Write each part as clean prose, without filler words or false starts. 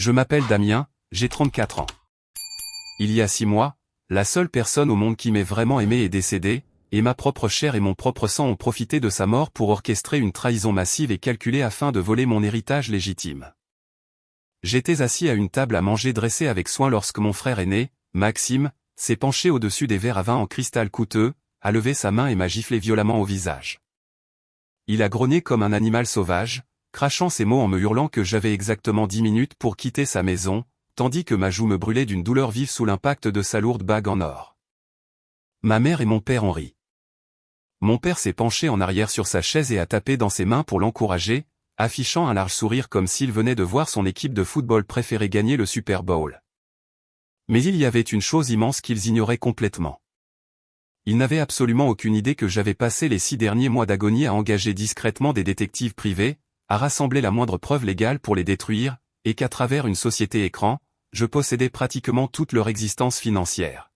Je m'appelle Damien, j'ai 34 ans. Il y a 6 mois, la seule personne au monde qui m'ait vraiment aimé est décédée, et ma propre chair et mon propre sang ont profité de sa mort pour orchestrer une trahison massive et calculée afin de voler mon héritage légitime. J'étais assis à une table à manger dressée avec soin lorsque mon frère aîné, Maxime, s'est penché au-dessus des verres à vin en cristal coûteux, a levé sa main et m'a giflé violemment au visage. Il a grogné comme un animal sauvage, crachant ses mots en me hurlant que j'avais exactement 10 minutes pour quitter sa maison, tandis que ma joue me brûlait d'une douleur vive sous l'impact de sa lourde bague en or. Ma mère et mon père ont ri. Mon père s'est penché en arrière sur sa chaise et a tapé dans ses mains pour l'encourager, affichant un large sourire comme s'il venait de voir son équipe de football préférée gagner le Super Bowl. Mais il y avait une chose immense qu'ils ignoraient complètement. Ils n'avaient absolument aucune idée que j'avais passé les 6 derniers mois d'agonie à engager discrètement des détectives privés, à rassembler la moindre preuve légale pour les détruire, et qu'à travers une société écran, je possédais pratiquement toute leur existence financière.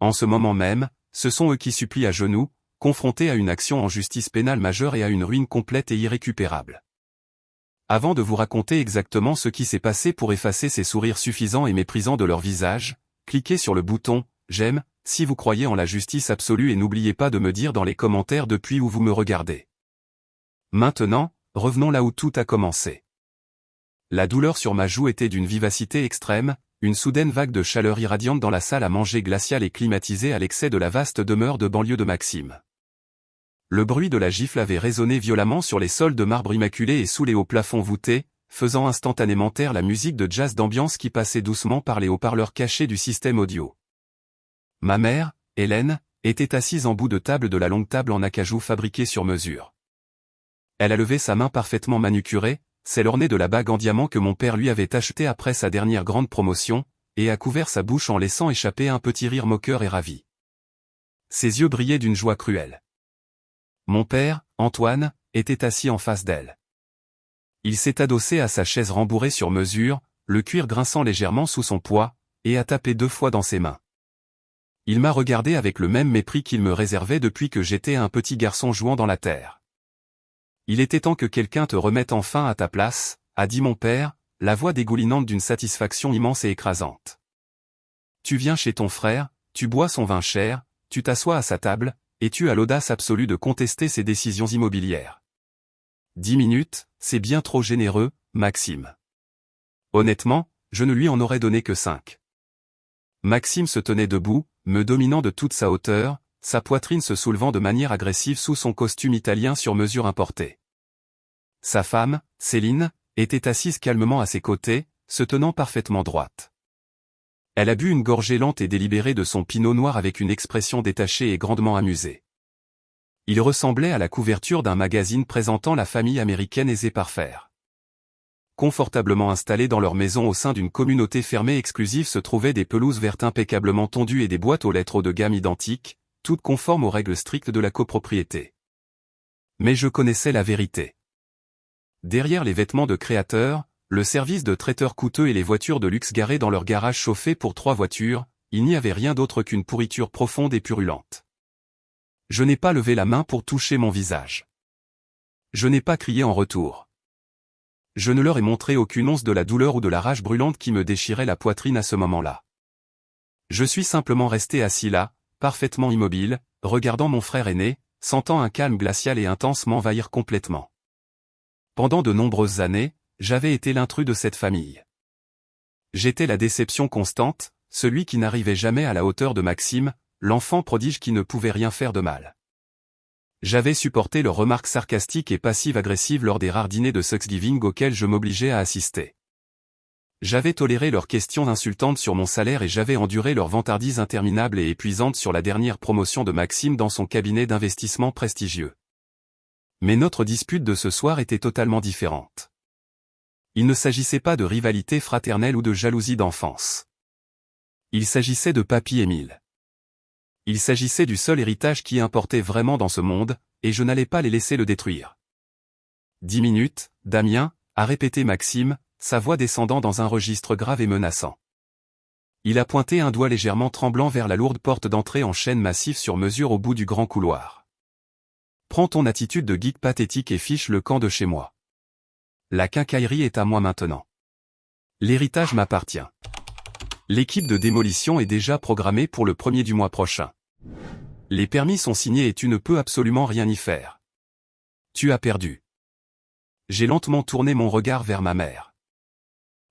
En ce moment même, ce sont eux qui supplient à genoux, confrontés à une action en justice pénale majeure et à une ruine complète et irrécupérable. Avant de vous raconter exactement ce qui s'est passé pour effacer ces sourires suffisants et méprisants de leur visage, cliquez sur le bouton « J'aime » si vous croyez en la justice absolue et n'oubliez pas de me dire dans les commentaires depuis où vous me regardez. Maintenant, revenons là où tout a commencé. La douleur sur ma joue était d'une vivacité extrême, une soudaine vague de chaleur irradiante dans la salle à manger glaciale et climatisée à l'excès de la vaste demeure de banlieue de Maxime. Le bruit de la gifle avait résonné violemment sur les sols de marbre immaculé et sous les hauts plafonds voûtés, faisant instantanément taire la musique de jazz d'ambiance qui passait doucement par les haut-parleurs cachés du système audio. Ma mère, Hélène, était assise en bout de table de la longue table en acajou fabriquée sur mesure. Elle a levé sa main parfaitement manucurée, celle ornée de la bague en diamant que mon père lui avait achetée après sa dernière grande promotion, et a couvert sa bouche en laissant échapper un petit rire moqueur et ravi. Ses yeux brillaient d'une joie cruelle. Mon père, Antoine, était assis en face d'elle. Il s'est adossé à sa chaise rembourrée sur mesure, le cuir grinçant légèrement sous son poids, et a tapé 2 fois dans ses mains. Il m'a regardé avec le même mépris qu'il me réservait depuis que j'étais un petit garçon jouant dans la terre. Il était temps que quelqu'un te remette enfin à ta place, a dit mon père, la voix dégoulinante d'une satisfaction immense et écrasante. Tu viens chez ton frère, tu bois son vin cher, tu t'assois à sa table, et tu as l'audace absolue de contester ses décisions immobilières. 10 minutes, c'est bien trop généreux, Maxime. Honnêtement, je ne lui en aurais donné que 5. Maxime se tenait debout, me dominant de toute sa hauteur, sa poitrine se soulevant de manière agressive sous son costume italien sur mesure importé. Sa femme, Céline, était assise calmement à ses côtés, se tenant parfaitement droite. Elle a bu une gorgée lente et délibérée de son pinot noir avec une expression détachée et grandement amusée. Il ressemblait à la couverture d'un magazine présentant la famille américaine aisée par faire. Confortablement installés dans leur maison au sein d'une communauté fermée exclusive se trouvaient des pelouses vertes impeccablement tondues et des boîtes aux lettres haut de gamme identiques, toutes conformes aux règles strictes de la copropriété. Mais je connaissais la vérité. Derrière les vêtements de créateurs, le service de traiteurs coûteux et les voitures de luxe garées dans leur garage chauffé pour 3 voitures, il n'y avait rien d'autre qu'une pourriture profonde et purulente. Je n'ai pas levé la main pour toucher mon visage. Je n'ai pas crié en retour. Je ne leur ai montré aucune once de la douleur ou de la rage brûlante qui me déchirait la poitrine à ce moment-là. Je suis simplement resté assis là, parfaitement immobile, regardant mon frère aîné, sentant un calme glacial et intense m'envahir complètement. Pendant de nombreuses années, j'avais été l'intrus de cette famille. J'étais la déception constante, celui qui n'arrivait jamais à la hauteur de Maxime, l'enfant prodige qui ne pouvait rien faire de mal. J'avais supporté leurs remarques sarcastiques et passives-agressives lors des rares dîners de Thanksgiving auxquels je m'obligeais à assister. J'avais toléré leurs questions insultantes sur mon salaire et j'avais enduré leurs vantardises interminables et épuisantes sur la dernière promotion de Maxime dans son cabinet d'investissement prestigieux. Mais notre dispute de ce soir était totalement différente. Il ne s'agissait pas de rivalité fraternelle ou de jalousie d'enfance. Il s'agissait de Papy Émile. Il s'agissait du seul héritage qui importait vraiment dans ce monde, et je n'allais pas les laisser le détruire. 10 minutes, Damien, a répété Maxime, sa voix descendant dans un registre grave et menaçant. Il a pointé un doigt légèrement tremblant vers la lourde porte d'entrée en chêne massif sur mesure au bout du grand couloir. Prends ton attitude de geek pathétique et fiche le camp de chez moi. La quincaillerie est à moi maintenant. L'héritage m'appartient. L'équipe de démolition est déjà programmée pour le 1er du mois prochain. Les permis sont signés et tu ne peux absolument rien y faire. Tu as perdu. J'ai lentement tourné mon regard vers ma mère.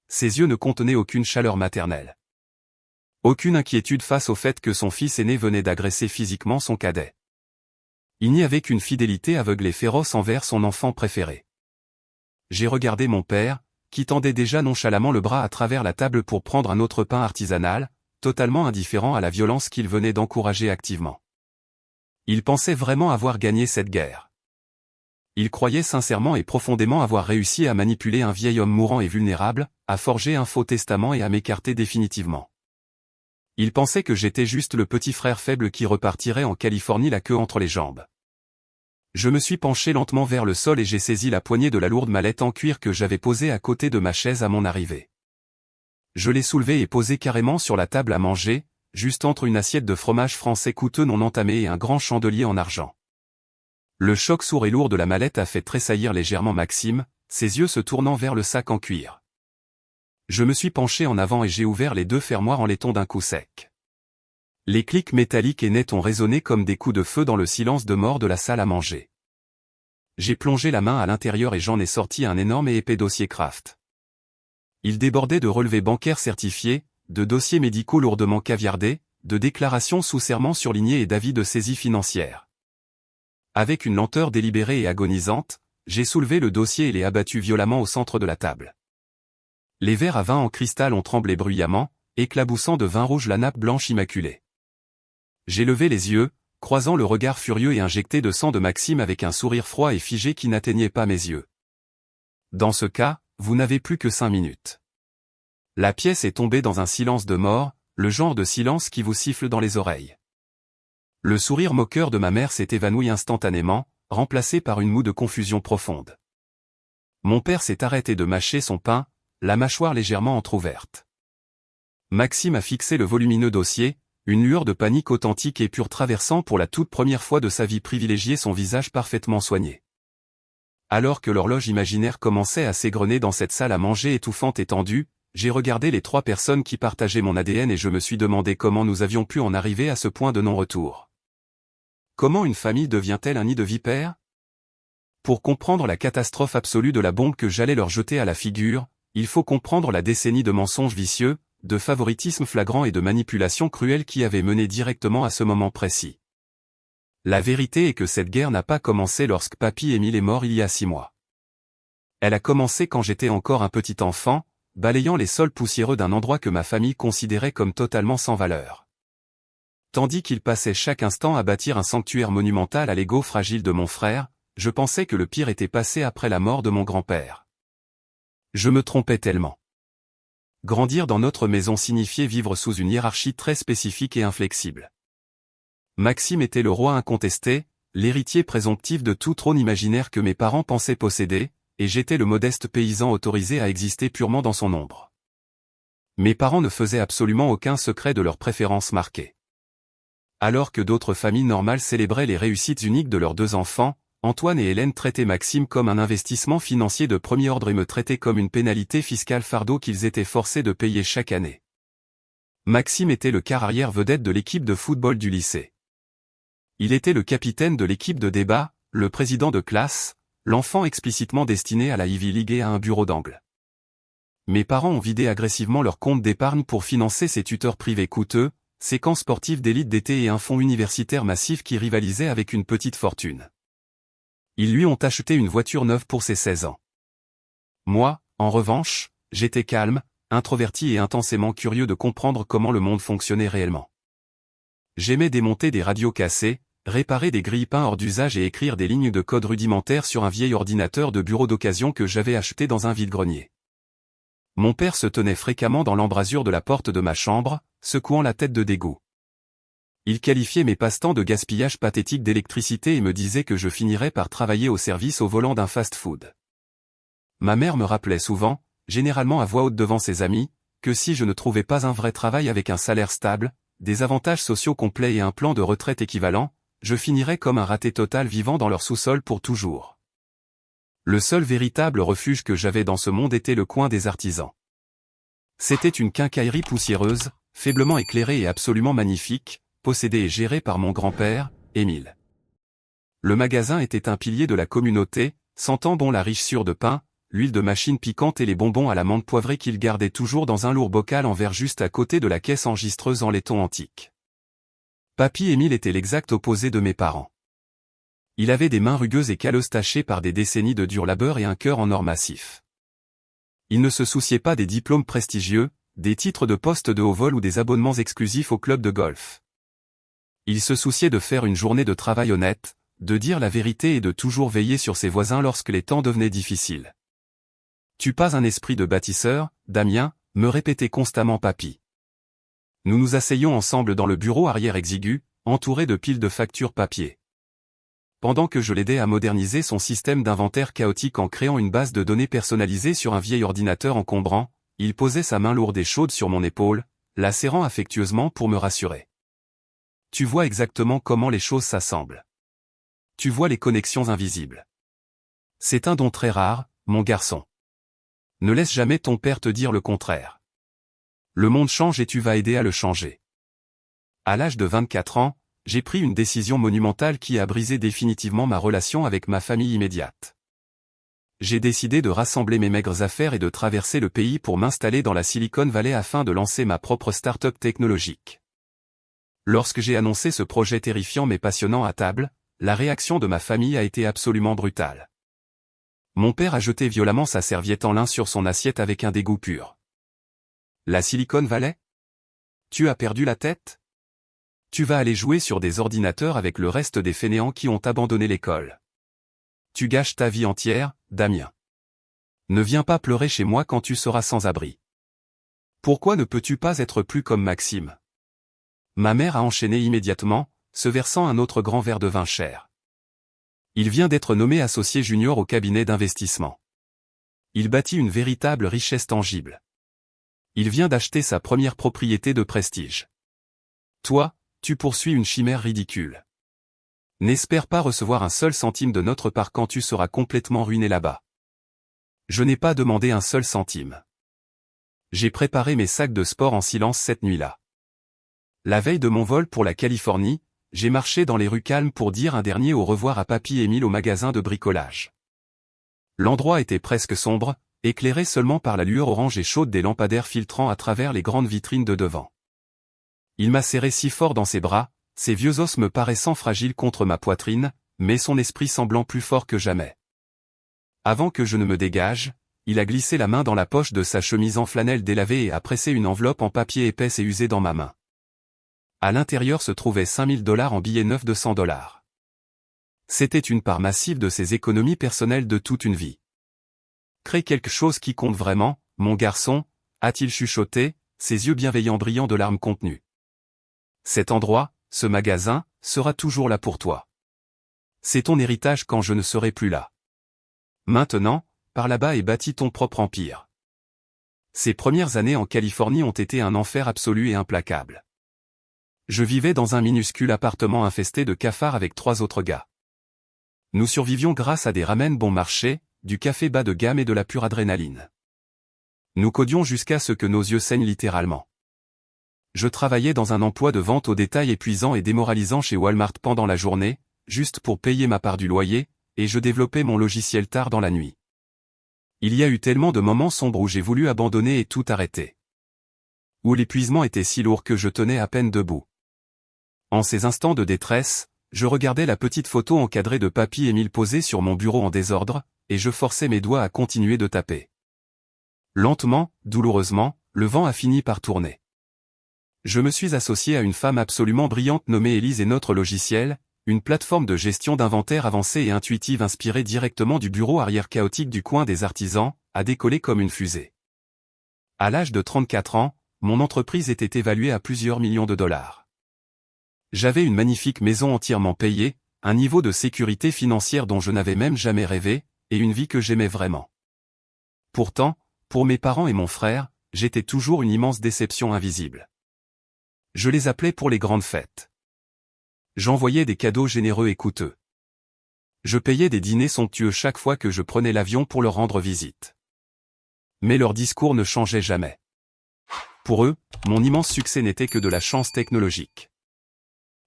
Ses yeux ne contenaient aucune chaleur maternelle. Aucune inquiétude face au fait que son fils aîné venait d'agresser physiquement son cadet. Il n'y avait qu'une fidélité aveugle et féroce envers son enfant préféré. J'ai regardé mon père, qui tendait déjà nonchalamment le bras à travers la table pour prendre un autre pain artisanal, totalement indifférent à la violence qu'il venait d'encourager activement. Il pensait vraiment avoir gagné cette guerre. Il croyait sincèrement et profondément avoir réussi à manipuler un vieil homme mourant et vulnérable, à forger un faux testament et à m'écarter définitivement. Il pensait que j'étais juste le petit frère faible qui repartirait en Californie la queue entre les jambes. Je me suis penché lentement vers le sol et j'ai saisi la poignée de la lourde mallette en cuir que j'avais posée à côté de ma chaise à mon arrivée. Je l'ai soulevée et posée carrément sur la table à manger, juste entre une assiette de fromage français coûteux non entamé et un grand chandelier en argent. Le choc sourd et lourd de la mallette a fait tressaillir légèrement Maxime, ses yeux se tournant vers le sac en cuir. Je me suis penché en avant et j'ai ouvert les 2 fermoirs en laiton d'un coup sec. Les clics métalliques et nets ont résonné comme des coups de feu dans le silence de mort de la salle à manger. J'ai plongé la main à l'intérieur et j'en ai sorti un énorme et épais dossier Kraft. Il débordait de relevés bancaires certifiés, de dossiers médicaux lourdement caviardés, de déclarations sous serment surlignées et d'avis de saisie financière. Avec une lenteur délibérée et agonisante, j'ai soulevé le dossier et l'ai abattu violemment au centre de la table. Les verres à vin en cristal ont tremblé bruyamment, éclaboussant de vin rouge la nappe blanche immaculée. J'ai levé les yeux, croisant le regard furieux et injecté de sang de Maxime avec un sourire froid et figé qui n'atteignait pas mes yeux. Dans ce cas, vous n'avez plus que 5 minutes. La pièce est tombée dans un silence de mort, le genre de silence qui vous siffle dans les oreilles. Le sourire moqueur de ma mère s'est évanoui instantanément, remplacé par une moue de confusion profonde. Mon père s'est arrêté de mâcher son pain, la mâchoire légèrement entr'ouverte. Maxime a fixé le volumineux dossier, une lueur de panique authentique et pure traversant pour la toute première fois de sa vie privilégiée son visage parfaitement soigné. Alors que l'horloge imaginaire commençait à s'égrener dans cette salle à manger étouffante et tendue, j'ai regardé les 3 personnes qui partageaient mon ADN et je me suis demandé comment nous avions pu en arriver à ce point de non-retour. Comment une famille devient-elle un nid de vipères? Pour comprendre la catastrophe absolue de la bombe que j'allais leur jeter à la figure, il faut comprendre la décennie de mensonges vicieux, de favoritisme flagrant et de manipulation cruelle qui avait mené directement à ce moment précis. La vérité est que cette guerre n'a pas commencé lorsque Papy Émile est mort il y a 6 mois. Elle a commencé quand j'étais encore un petit enfant, balayant les sols poussiéreux d'un endroit que ma famille considérait comme totalement sans valeur. Tandis qu'il passait chaque instant à bâtir un sanctuaire monumental à l'ego fragile de mon frère, je pensais que le pire était passé après la mort de mon grand-père. Je me trompais tellement. Grandir dans notre maison signifiait vivre sous une hiérarchie très spécifique et inflexible. Maxime était le roi incontesté, l'héritier présomptif de tout trône imaginaire que mes parents pensaient posséder, et j'étais le modeste paysan autorisé à exister purement dans son ombre. Mes parents ne faisaient absolument aucun secret de leurs préférences marquées. Alors que d'autres familles normales célébraient les réussites uniques de leurs 2 enfants, Antoine et Hélène traitaient Maxime comme un investissement financier de premier ordre et me traitaient comme une pénalité fiscale fardeau qu'ils étaient forcés de payer chaque année. Maxime était le quart arrière vedette de l'équipe de football du lycée. Il était le capitaine de l'équipe de débat, le président de classe, l'enfant explicitement destiné à la Ivy League et à un bureau d'angle. Mes parents ont vidé agressivement leur compte d'épargne pour financer ses tuteurs privés coûteux, ses camps sportifs d'élite d'été et un fonds universitaire massif qui rivalisait avec une petite fortune. Ils lui ont acheté une voiture neuve pour ses 16 ans. Moi, en revanche, j'étais calme, introverti et intensément curieux de comprendre comment le monde fonctionnait réellement. J'aimais démonter des radios cassées, réparer des grille-pains hors d'usage et écrire des lignes de code rudimentaires sur un vieil ordinateur de bureau d'occasion que j'avais acheté dans un vide-grenier. Mon père se tenait fréquemment dans l'embrasure de la porte de ma chambre, secouant la tête de dégoût. Il qualifiait mes passe-temps de gaspillage pathétique d'électricité et me disait que je finirais par travailler au service au volant d'un fast-food. Ma mère me rappelait souvent, généralement à voix haute devant ses amis, que si je ne trouvais pas un vrai travail avec un salaire stable, des avantages sociaux complets et un plan de retraite équivalent, je finirais comme un raté total vivant dans leur sous-sol pour toujours. Le seul véritable refuge que j'avais dans ce monde était le coin des artisans. C'était une quincaillerie poussiéreuse, faiblement éclairée et absolument magnifique, possédée et gérée par mon grand-père, Émile. Le magasin était un pilier de la communauté, sentant bon la richessure de pain, l'huile de machine piquante et les bonbons à la menthe poivrée qu'il gardait toujours dans un lourd bocal en verre juste à côté de la caisse enregistreuse en laiton antique. Papy Émile était l'exact opposé de mes parents. Il avait des mains rugueuses et calleuses tachées par des décennies de dur labeur et un cœur en or massif. Il ne se souciait pas des diplômes prestigieux, des titres de poste de haut vol ou des abonnements exclusifs au club de golf. Il se souciait de faire une journée de travail honnête, de dire la vérité et de toujours veiller sur ses voisins lorsque les temps devenaient difficiles. « Tu pas un esprit de bâtisseur, Damien ?» me répétait constamment papy. Nous nous asseyions ensemble dans le bureau arrière exigu, entouré de piles de factures papier. Pendant que je l'aidais à moderniser son système d'inventaire chaotique en créant une base de données personnalisée sur un vieil ordinateur encombrant, il posait sa main lourde et chaude sur mon épaule, la serrant affectueusement pour me rassurer. « Tu vois exactement comment les choses s'assemblent. Tu vois les connexions invisibles. C'est un don très rare, mon garçon. Ne laisse jamais ton père te dire le contraire. Le monde change et tu vas aider à le changer. » À l'âge de 24 ans, j'ai pris une décision monumentale qui a brisé définitivement ma relation avec ma famille immédiate. J'ai décidé de rassembler mes maigres affaires et de traverser le pays pour m'installer dans la Silicon Valley afin de lancer ma propre start-up technologique. Lorsque j'ai annoncé ce projet terrifiant mais passionnant à table, la réaction de ma famille a été absolument brutale. Mon père a jeté violemment sa serviette en lin sur son assiette avec un dégoût pur. « La Silicon Valley ? Tu as perdu la tête ? Tu vas aller jouer sur des ordinateurs avec le reste des fainéants qui ont abandonné l'école. Tu gâches ta vie entière, Damien. Ne viens pas pleurer chez moi quand tu seras sans abri. Pourquoi ne peux-tu pas être plus comme Maxime ?» Ma mère a enchaîné immédiatement, se versant un autre grand verre de vin cher. Il vient d'être nommé associé junior au cabinet d'investissement. Il bâtit une véritable richesse tangible. Il vient d'acheter sa première propriété de prestige. Toi, tu poursuis une chimère ridicule. N'espère pas recevoir un seul centime de notre part quand tu seras complètement ruiné là-bas. Je n'ai pas demandé un seul centime. J'ai préparé mes sacs de sport en silence cette nuit-là. La veille de mon vol pour la Californie, j'ai marché dans les rues calmes pour dire un dernier au revoir à papy Émile au magasin de bricolage. L'endroit était presque sombre, éclairé seulement par la lueur orange et chaude des lampadaires filtrant à travers les grandes vitrines de devant. Il m'a serré si fort dans ses bras, ses vieux os me paraissant fragiles contre ma poitrine, mais son esprit semblant plus fort que jamais. Avant que je ne me dégage, il a glissé la main dans la poche de sa chemise en flanelle délavée et a pressé une enveloppe en papier épaisse et usé dans ma main. À l'intérieur se trouvaient $5000 en billets neufs de $100. C'était une part massive de ses économies personnelles de toute une vie. « Crée quelque chose qui compte vraiment, mon garçon » a-t-il chuchoté, ses yeux bienveillants brillants de larmes contenues. « Cet endroit, ce magasin, sera toujours là pour toi. C'est ton héritage quand je ne serai plus là. Maintenant, pars là-bas et bâtis ton propre empire. » Ces premières années en Californie ont été un enfer absolu et implacable. Je vivais dans un minuscule appartement infesté de cafards avec 3 autres gars. Nous survivions grâce à des ramen bon marché, du café bas de gamme et de la pure adrénaline. Nous codions jusqu'à ce que nos yeux saignent littéralement. Je travaillais dans un emploi de vente au détail épuisant et démoralisant chez Walmart pendant la journée, juste pour payer ma part du loyer, et je développais mon logiciel tard dans la nuit. Il y a eu tellement de moments sombres où j'ai voulu abandonner et tout arrêter. Où l'épuisement était si lourd que je tenais à peine debout. En ces instants de détresse, je regardais la petite photo encadrée de papy Émile posée sur mon bureau en désordre, et je forçais mes doigts à continuer de taper. Lentement, douloureusement, le vent a fini par tourner. Je me suis associé à une femme absolument brillante nommée Élise et notre logiciel, une plateforme de gestion d'inventaire avancée et intuitive inspirée directement du bureau arrière chaotique du coin des artisans, a décollé comme une fusée. À l'âge de 34 ans, mon entreprise était évaluée à plusieurs millions de dollars. J'avais une magnifique maison entièrement payée, un niveau de sécurité financière dont je n'avais même jamais rêvé, et une vie que j'aimais vraiment. Pourtant, pour mes parents et mon frère, j'étais toujours une immense déception invisible. Je les appelais pour les grandes fêtes. J'envoyais des cadeaux généreux et coûteux. Je payais des dîners somptueux chaque fois que je prenais l'avion pour leur rendre visite. Mais leur discours ne changeait jamais. Pour eux, mon immense succès n'était que de la chance technologique.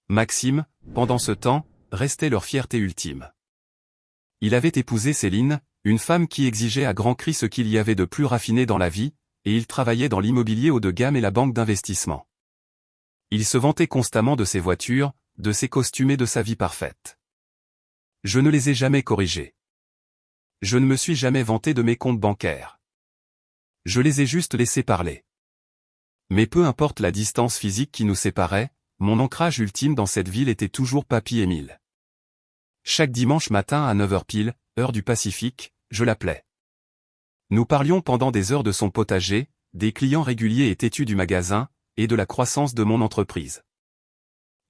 Maxime, pendant ce temps, restait leur fierté ultime. Il avait épousé Céline, une femme qui exigeait à grands cris ce qu'il y avait de plus raffiné dans la vie, et il travaillait dans l'immobilier haut de gamme et la banque d'investissement. Il se vantait constamment de ses voitures, de ses costumes et de sa vie parfaite. Je ne les ai jamais corrigés. Je ne me suis jamais vanté de mes comptes bancaires. Je les ai juste laissés parler. Mais peu importe la distance physique qui nous séparait, mon ancrage ultime dans cette ville était toujours Papy Émile. Chaque dimanche matin à 9h pile, heure du Pacifique, je l'appelais. Nous parlions pendant des heures de son potager, des clients réguliers et têtus du magasin, et de la croissance de mon entreprise.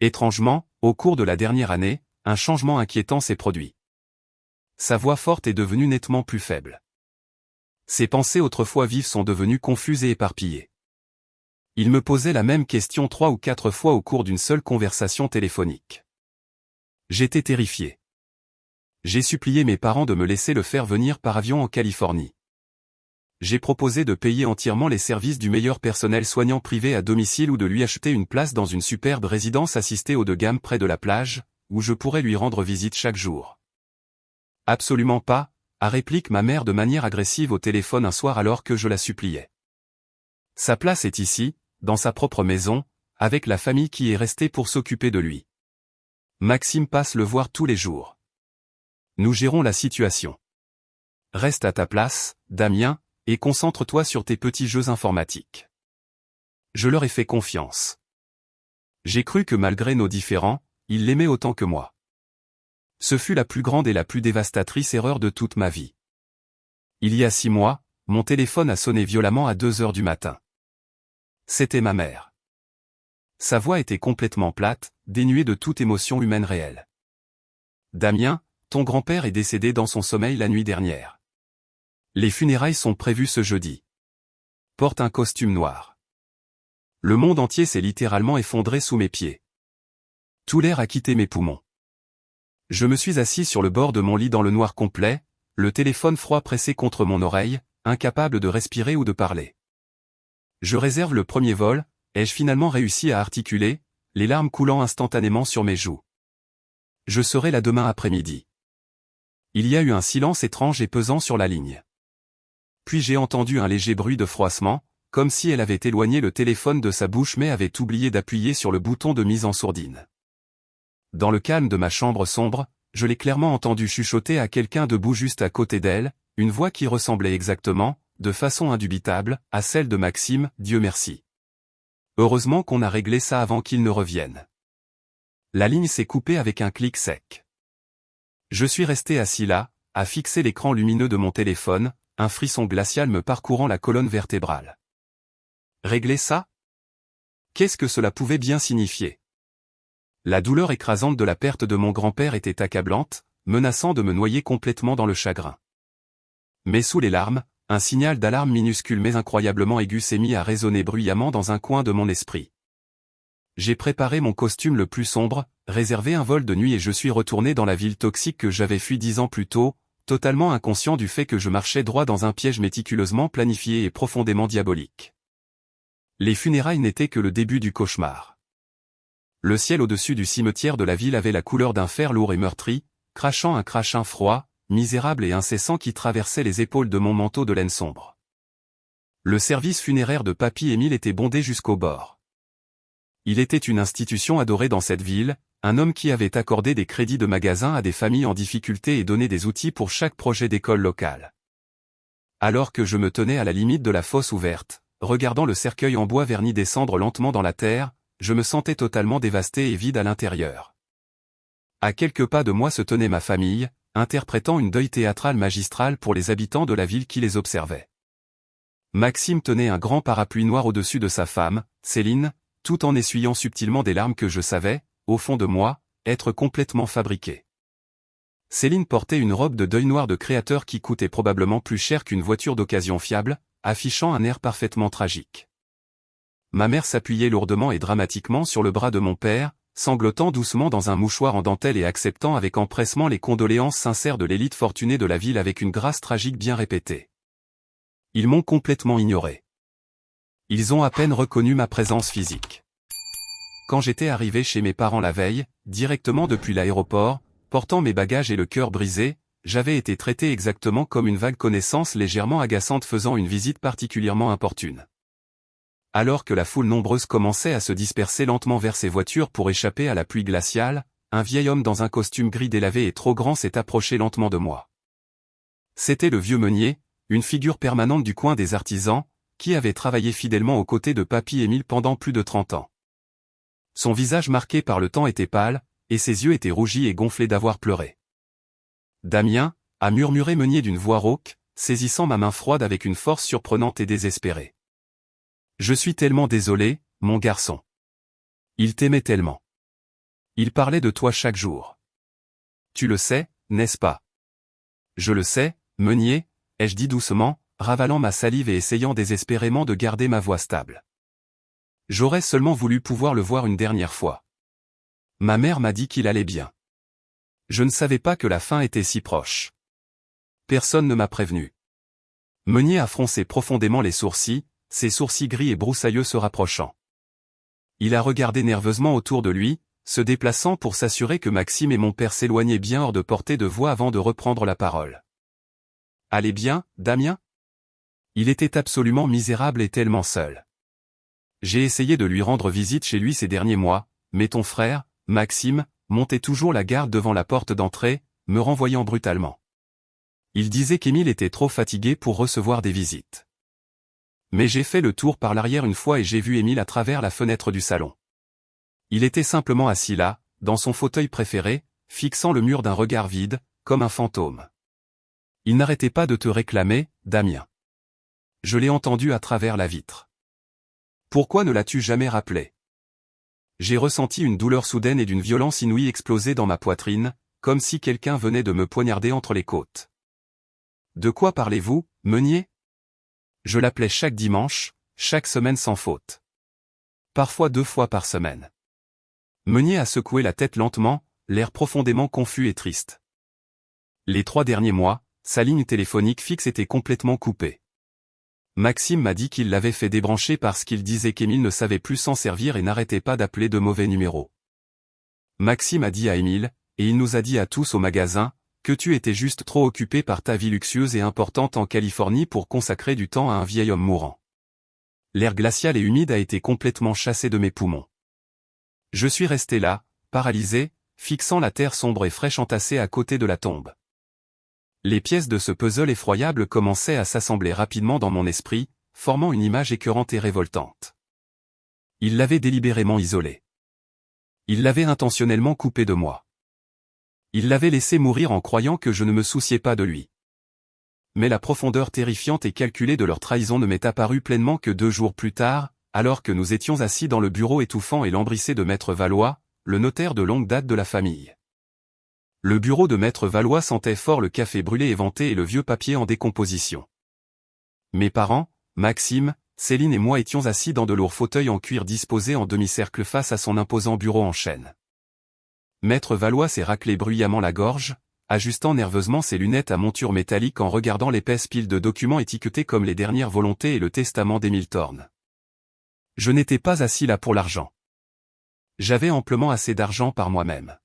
Étrangement, au cours de la dernière année, un changement inquiétant s'est produit. Sa voix forte est devenue nettement plus faible. Ses pensées autrefois vives sont devenues confuses et éparpillées. Il me posait la même question 3 ou 4 fois au cours d'une seule conversation téléphonique. J'étais terrifié. J'ai supplié mes parents de me laisser le faire venir par avion en Californie. J'ai proposé de payer entièrement les services du meilleur personnel soignant privé à domicile ou de lui acheter une place dans une superbe résidence assistée haut de gamme près de la plage, où je pourrais lui rendre visite chaque jour. Absolument pas, a répliqué ma mère de manière agressive au téléphone un soir alors que je la suppliais. Sa place est ici, dans sa propre maison, avec la famille qui est restée pour s'occuper de lui. Maxime passe le voir tous les jours. Nous gérons la situation. Reste à ta place, Damien, et concentre-toi sur tes petits jeux informatiques. Je leur ai fait confiance. J'ai cru que malgré nos différends, ils l'aimaient autant que moi. Ce fut la plus grande et la plus dévastatrice erreur de toute ma vie. Il y a 6 mois, mon téléphone a sonné violemment à 2h du matin. C'était ma mère. Sa voix était complètement plate, dénuée de toute émotion humaine réelle. Damien, ton grand-père est décédé dans son sommeil la nuit dernière. Les funérailles sont prévues ce jeudi. Porte un costume noir. Le monde entier s'est littéralement effondré sous mes pieds. Tout l'air a quitté mes poumons. Je me suis assis sur le bord de mon lit dans le noir complet, le téléphone froid pressé contre mon oreille, incapable de respirer ou de parler. Je réserve le premier vol, ai-je finalement réussi à articuler, les larmes coulant instantanément sur mes joues. Je serai là demain après-midi. Il y a eu un silence étrange et pesant sur la ligne. Puis j'ai entendu un léger bruit de froissement, comme si elle avait éloigné le téléphone de sa bouche mais avait oublié d'appuyer sur le bouton de mise en sourdine. Dans le calme de ma chambre sombre, je l'ai clairement entendu chuchoter à quelqu'un debout juste à côté d'elle, une voix qui ressemblait exactement, de façon indubitable, à celle de Maxime, Dieu merci. Heureusement qu'on a réglé ça avant qu'il ne revienne. La ligne s'est coupée avec un clic sec. Je suis resté assis là, à fixer l'écran lumineux de mon téléphone, un frisson glacial me parcourant la colonne vertébrale. Régler ça? Qu'est-ce que cela pouvait bien signifier? La douleur écrasante de la perte de mon grand-père était accablante, menaçant de me noyer complètement dans le chagrin. Mais sous les larmes, un signal d'alarme minuscule mais incroyablement aigu s'est mis à résonner bruyamment dans un coin de mon esprit. J'ai préparé mon costume le plus sombre, réservé un vol de nuit et je suis retourné dans la ville toxique que j'avais fui 10 ans plus tôt, totalement inconscient du fait que je marchais droit dans un piège méticuleusement planifié et profondément diabolique. Les funérailles n'étaient que le début du cauchemar. Le ciel au-dessus du cimetière de la ville avait la couleur d'un fer lourd et meurtri, crachant un crachin froid, misérable et incessant qui traversait les épaules de mon manteau de laine sombre. Le service funéraire de Papy Émile était bondé jusqu'au bord. Il était une institution adorée dans cette ville, un homme qui avait accordé des crédits de magasin à des familles en difficulté et donné des outils pour chaque projet d'école locale. Alors que je me tenais à la limite de la fosse ouverte, regardant le cercueil en bois verni descendre lentement dans la terre, je me sentais totalement dévasté et vide à l'intérieur. À quelques pas de moi se tenait ma famille, interprétant une deuil théâtrale magistrale pour les habitants de la ville qui les observaient. Maxime tenait un grand parapluie noir au-dessus de sa femme, Céline, tout en essuyant subtilement des larmes que je savais, au fond de moi, être complètement fabriquées. Céline portait une robe de deuil noir de créateur qui coûtait probablement plus cher qu'une voiture d'occasion fiable, affichant un air parfaitement tragique. Ma mère s'appuyait lourdement et dramatiquement sur le bras de mon père, sanglotant doucement dans un mouchoir en dentelle et acceptant avec empressement les condoléances sincères de l'élite fortunée de la ville avec une grâce tragique bien répétée. Ils m'ont complètement ignoré. Ils ont à peine reconnu ma présence physique. Quand j'étais arrivé chez mes parents la veille, directement depuis l'aéroport, portant mes bagages et le cœur brisé, j'avais été traité exactement comme une vague connaissance légèrement agaçante faisant une visite particulièrement importune. Alors que la foule nombreuse commençait à se disperser lentement vers ses voitures pour échapper à la pluie glaciale, un vieil homme dans un costume gris délavé et trop grand s'est approché lentement de moi. C'était le vieux meunier, une figure permanente du coin des artisans, qui avait travaillé fidèlement aux côtés de Papy Émile pendant plus de 30 ans. Son visage marqué par le temps était pâle, et ses yeux étaient rougis et gonflés d'avoir pleuré. « Damien » a murmuré Meunier d'une voix rauque, saisissant ma main froide avec une force surprenante et désespérée. « Je suis tellement désolé, mon garçon. Il t'aimait tellement. Il parlait de toi chaque jour. Tu le sais, n'est-ce pas? » « Je le sais, Meunier, » ai-je dit doucement, ravalant ma salive et essayant désespérément de garder ma voix stable. J'aurais seulement voulu pouvoir le voir une dernière fois. Ma mère m'a dit qu'il allait bien. Je ne savais pas que la fin était si proche. Personne ne m'a prévenu. Meunier a froncé profondément les sourcils, ses sourcils gris et broussailleux se rapprochant. Il a regardé nerveusement autour de lui, se déplaçant pour s'assurer que Maxime et mon père s'éloignaient bien hors de portée de voix avant de reprendre la parole. « Allez bien, Damien ?» Il était absolument misérable et tellement seul. J'ai essayé de lui rendre visite chez lui ces derniers mois, mais ton frère, Maxime, montait toujours la garde devant la porte d'entrée, me renvoyant brutalement. Il disait qu'Émile était trop fatigué pour recevoir des visites. Mais j'ai fait le tour par l'arrière une fois et j'ai vu Émile à travers la fenêtre du salon. Il était simplement assis là, dans son fauteuil préféré, fixant le mur d'un regard vide, comme un fantôme. Il n'arrêtait pas de te réclamer, Damien. Je l'ai entendu à travers la vitre. Pourquoi ne l'as-tu jamais rappelé? J'ai ressenti une douleur soudaine et d'une violence inouïe exploser dans ma poitrine, comme si quelqu'un venait de me poignarder entre les côtes. De quoi parlez-vous, Meunier? Je l'appelais chaque dimanche, chaque semaine sans faute. Parfois 2 fois par semaine. Meunier a secoué la tête lentement, l'air profondément confus et triste. Les 3 derniers mois, sa ligne téléphonique fixe était complètement coupée. Maxime m'a dit qu'il l'avait fait débrancher parce qu'il disait qu'Émile ne savait plus s'en servir et n'arrêtait pas d'appeler de mauvais numéros. Maxime a dit à Émile, et il nous a dit à tous au magasin, que tu étais juste trop occupé par ta vie luxueuse et importante en Californie pour consacrer du temps à un vieil homme mourant. L'air glacial et humide a été complètement chassé de mes poumons. Je suis resté là, paralysé, fixant la terre sombre et fraîche entassée à côté de la tombe. Les pièces de ce puzzle effroyable commençaient à s'assembler rapidement dans mon esprit, formant une image écœurante et révoltante. Il l'avait délibérément isolé. Il l'avait intentionnellement coupé de moi. Il l'avait laissé mourir en croyant que je ne me souciais pas de lui. Mais la profondeur terrifiante et calculée de leur trahison ne m'est apparue pleinement que 2 jours plus tard, alors que nous étions assis dans le bureau étouffant et lambrissé de Maître Valois, le notaire de longue date de la famille. Le bureau de Maître Valois sentait fort le café brûlé éventé et le vieux papier en décomposition. Mes parents, Maxime, Céline et moi étions assis dans de lourds fauteuils en cuir disposés en demi-cercle face à son imposant bureau en chêne. Maître Valois s'est raclé bruyamment la gorge, ajustant nerveusement ses lunettes à monture métallique en regardant l'épaisse pile de documents étiquetés comme les dernières volontés et le testament d'Émile Thorne. Je n'étais pas assis là pour l'argent. J'avais amplement assez d'argent par moi-même.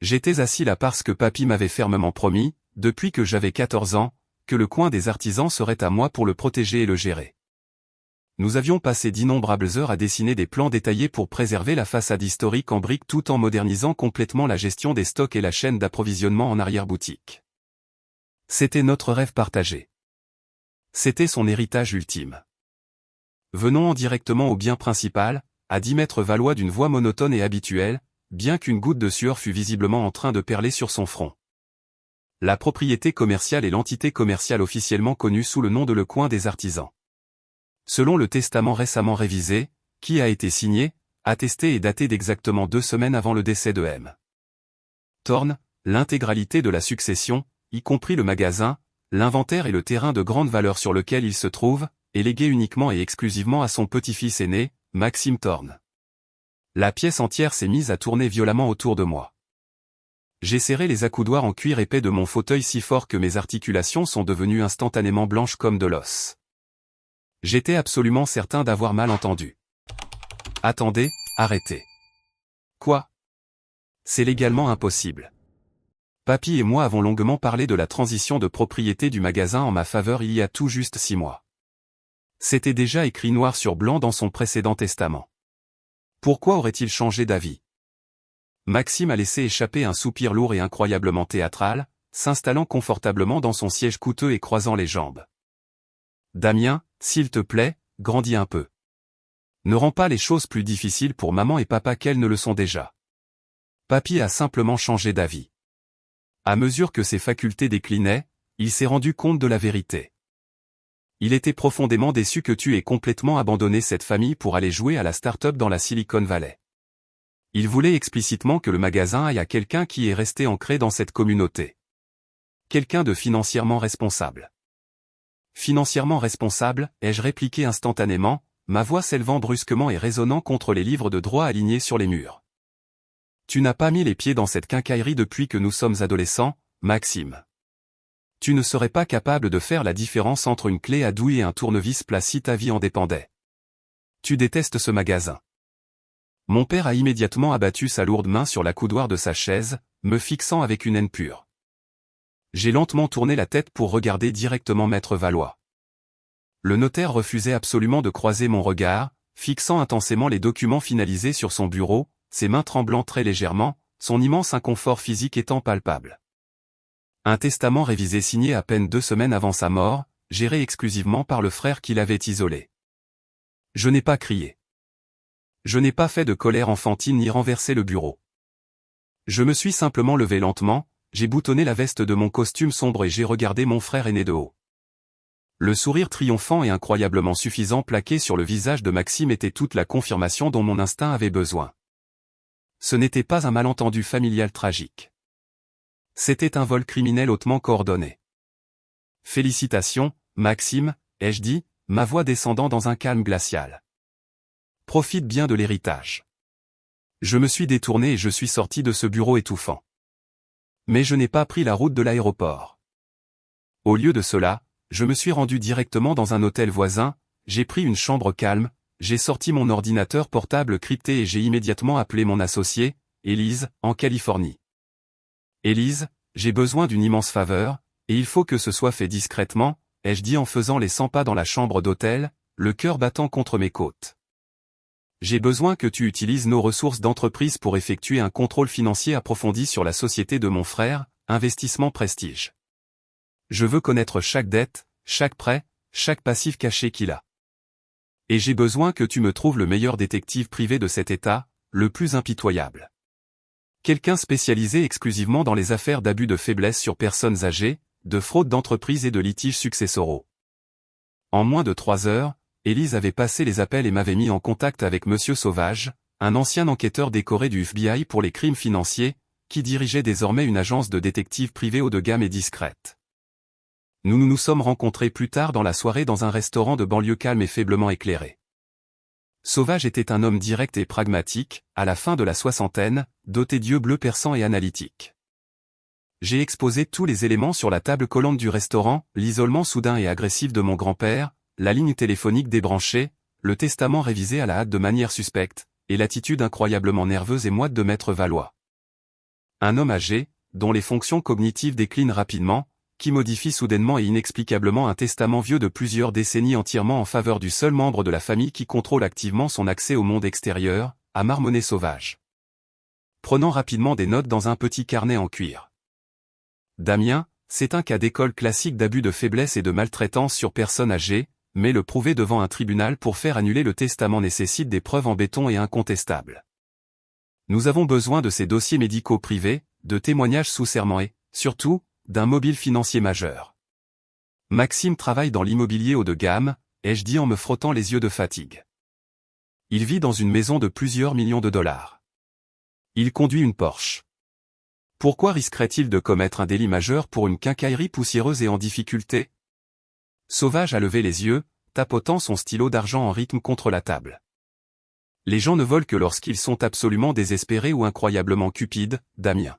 J'étais assis là parce que Papy m'avait fermement promis, depuis que j'avais 14 ans, que le coin des artisans serait à moi pour le protéger et le gérer. Nous avions passé d'innombrables heures à dessiner des plans détaillés pour préserver la façade historique en briques tout en modernisant complètement la gestion des stocks et la chaîne d'approvisionnement en arrière-boutique. C'était notre rêve partagé. C'était son héritage ultime. Venons directement au bien principal, a dit Maître Valois d'une voix monotone et habituelle, bien qu'une goutte de sueur fût visiblement en train de perler sur son front. La propriété commerciale est l'entité commerciale officiellement connue sous le nom de Le Coin des Artisans. Selon le testament récemment révisé, qui a été signé, attesté et daté d'exactement 2 semaines avant le décès de M. Thorne, l'intégralité de la succession, y compris le magasin, l'inventaire et le terrain de grande valeur sur lequel il se trouve, est légué uniquement et exclusivement à son petit-fils aîné, Maxime Thorne. La pièce entière s'est mise à tourner violemment autour de moi. J'ai serré les accoudoirs en cuir épais de mon fauteuil si fort que mes articulations sont devenues instantanément blanches comme de l'os. J'étais absolument certain d'avoir mal entendu. Attendez, arrêtez. Quoi? C'est légalement impossible. Papy et moi avons longuement parlé de la transition de propriété du magasin en ma faveur il y a tout juste 6 mois. C'était déjà écrit noir sur blanc dans son précédent testament. Pourquoi aurait-il changé d'avis? Maxime a laissé échapper un soupir lourd et incroyablement théâtral, s'installant confortablement dans son siège coûteux et croisant les jambes. Damien, s'il te plaît, grandis un peu. Ne rends pas les choses plus difficiles pour maman et papa qu'elles ne le sont déjà. Papy a simplement changé d'avis. À mesure que ses facultés déclinaient, il s'est rendu compte de la vérité. Il était profondément déçu que tu aies complètement abandonné cette famille pour aller jouer à la start-up dans la Silicon Valley. Il voulait explicitement que le magasin aille à quelqu'un qui est resté ancré dans cette communauté. Quelqu'un de financièrement responsable. Financièrement responsable, ai-je répliqué instantanément, ma voix s'élevant brusquement et résonnant contre les livres de droit alignés sur les murs. Tu n'as pas mis les pieds dans cette quincaillerie depuis que nous sommes adolescents, Maxime. Tu ne serais pas capable de faire la différence entre une clé à douille et un tournevis plat si ta vie en dépendait. Tu détestes ce magasin. Mon père a immédiatement abattu sa lourde main sur la coudoir de sa chaise, me fixant avec une haine pure. J'ai lentement tourné la tête pour regarder directement Maître Valois. Le notaire refusait absolument de croiser mon regard, fixant intensément les documents finalisés sur son bureau, ses mains tremblant très légèrement, son immense inconfort physique étant palpable. Un testament révisé signé à peine 2 semaines avant sa mort, géré exclusivement par le frère qui l'avait isolé. Je n'ai pas crié. Je n'ai pas fait de colère enfantine ni renversé le bureau. Je me suis simplement levé lentement, j'ai boutonné la veste de mon costume sombre et j'ai regardé mon frère aîné de haut. Le sourire triomphant et incroyablement suffisant plaqué sur le visage de Maxime était toute la confirmation dont mon instinct avait besoin. Ce n'était pas un malentendu familial tragique. C'était un vol criminel hautement coordonné. Félicitations, Maxime, ai-je dit, ma voix descendant dans un calme glacial. Profite bien de l'héritage. Je me suis détourné et je suis sorti de ce bureau étouffant. Mais je n'ai pas pris la route de l'aéroport. Au lieu de cela, je me suis rendu directement dans un hôtel voisin, j'ai pris une chambre calme, j'ai sorti mon ordinateur portable crypté et j'ai immédiatement appelé mon associée, Élise, en Californie. Élise, j'ai besoin d'une immense faveur, et il faut que ce soit fait discrètement, ai-je dit en faisant les 100 pas dans la chambre d'hôtel, le cœur battant contre mes côtes. J'ai besoin que tu utilises nos ressources d'entreprise pour effectuer un contrôle financier approfondi sur la société de mon frère, Investissement Prestige. Je veux connaître chaque dette, chaque prêt, chaque passif caché qu'il a. Et j'ai besoin que tu me trouves le meilleur détective privé de cet État, le plus impitoyable. Quelqu'un spécialisé exclusivement dans les affaires d'abus de faiblesse sur personnes âgées, de fraude d'entreprise et de litiges successoraux. En moins de 3 heures, Élise avait passé les appels et m'avait mis en contact avec Monsieur Sauvage, un ancien enquêteur décoré du FBI pour les crimes financiers, qui dirigeait désormais une agence de détectives privée haut de gamme et discrète. Nous nous sommes rencontrés plus tard dans la soirée dans un restaurant de banlieue calme et faiblement éclairé. Sauvage était un homme direct et pragmatique, à la fin de la soixantaine, doté d'yeux bleus perçants et analytiques. J'ai exposé tous les éléments sur la table collante du restaurant, l'isolement soudain et agressif de mon grand-père, la ligne téléphonique débranchée, le testament révisé à la hâte de manière suspecte, et l'attitude incroyablement nerveuse et moite de Maître Valois. Un homme âgé, dont les fonctions cognitives déclinent rapidement, qui modifie soudainement et inexplicablement un testament vieux de plusieurs décennies entièrement en faveur du seul membre de la famille qui contrôle activement son accès au monde extérieur, à marmonner Sauvage. Prenant rapidement des notes dans un petit carnet en cuir. Damien, c'est un cas d'école classique d'abus de faiblesse et de maltraitance sur personnes âgées, mais le prouver devant un tribunal pour faire annuler le testament nécessite des preuves en béton et incontestables. Nous avons besoin de ces dossiers médicaux privés, de témoignages sous serment et, surtout, d'un mobile financier majeur. Maxime travaille dans l'immobilier haut de gamme, ai-je dit en me frottant les yeux de fatigue. Il vit dans une maison de plusieurs millions de dollars. Il conduit une Porsche. Pourquoi risquerait-il de commettre un délit majeur pour une quincaillerie poussiéreuse et en difficulté? Sauvage a levé les yeux, tapotant son stylo d'argent en rythme contre la table. Les gens ne volent que lorsqu'ils sont absolument désespérés ou incroyablement cupides, Damien.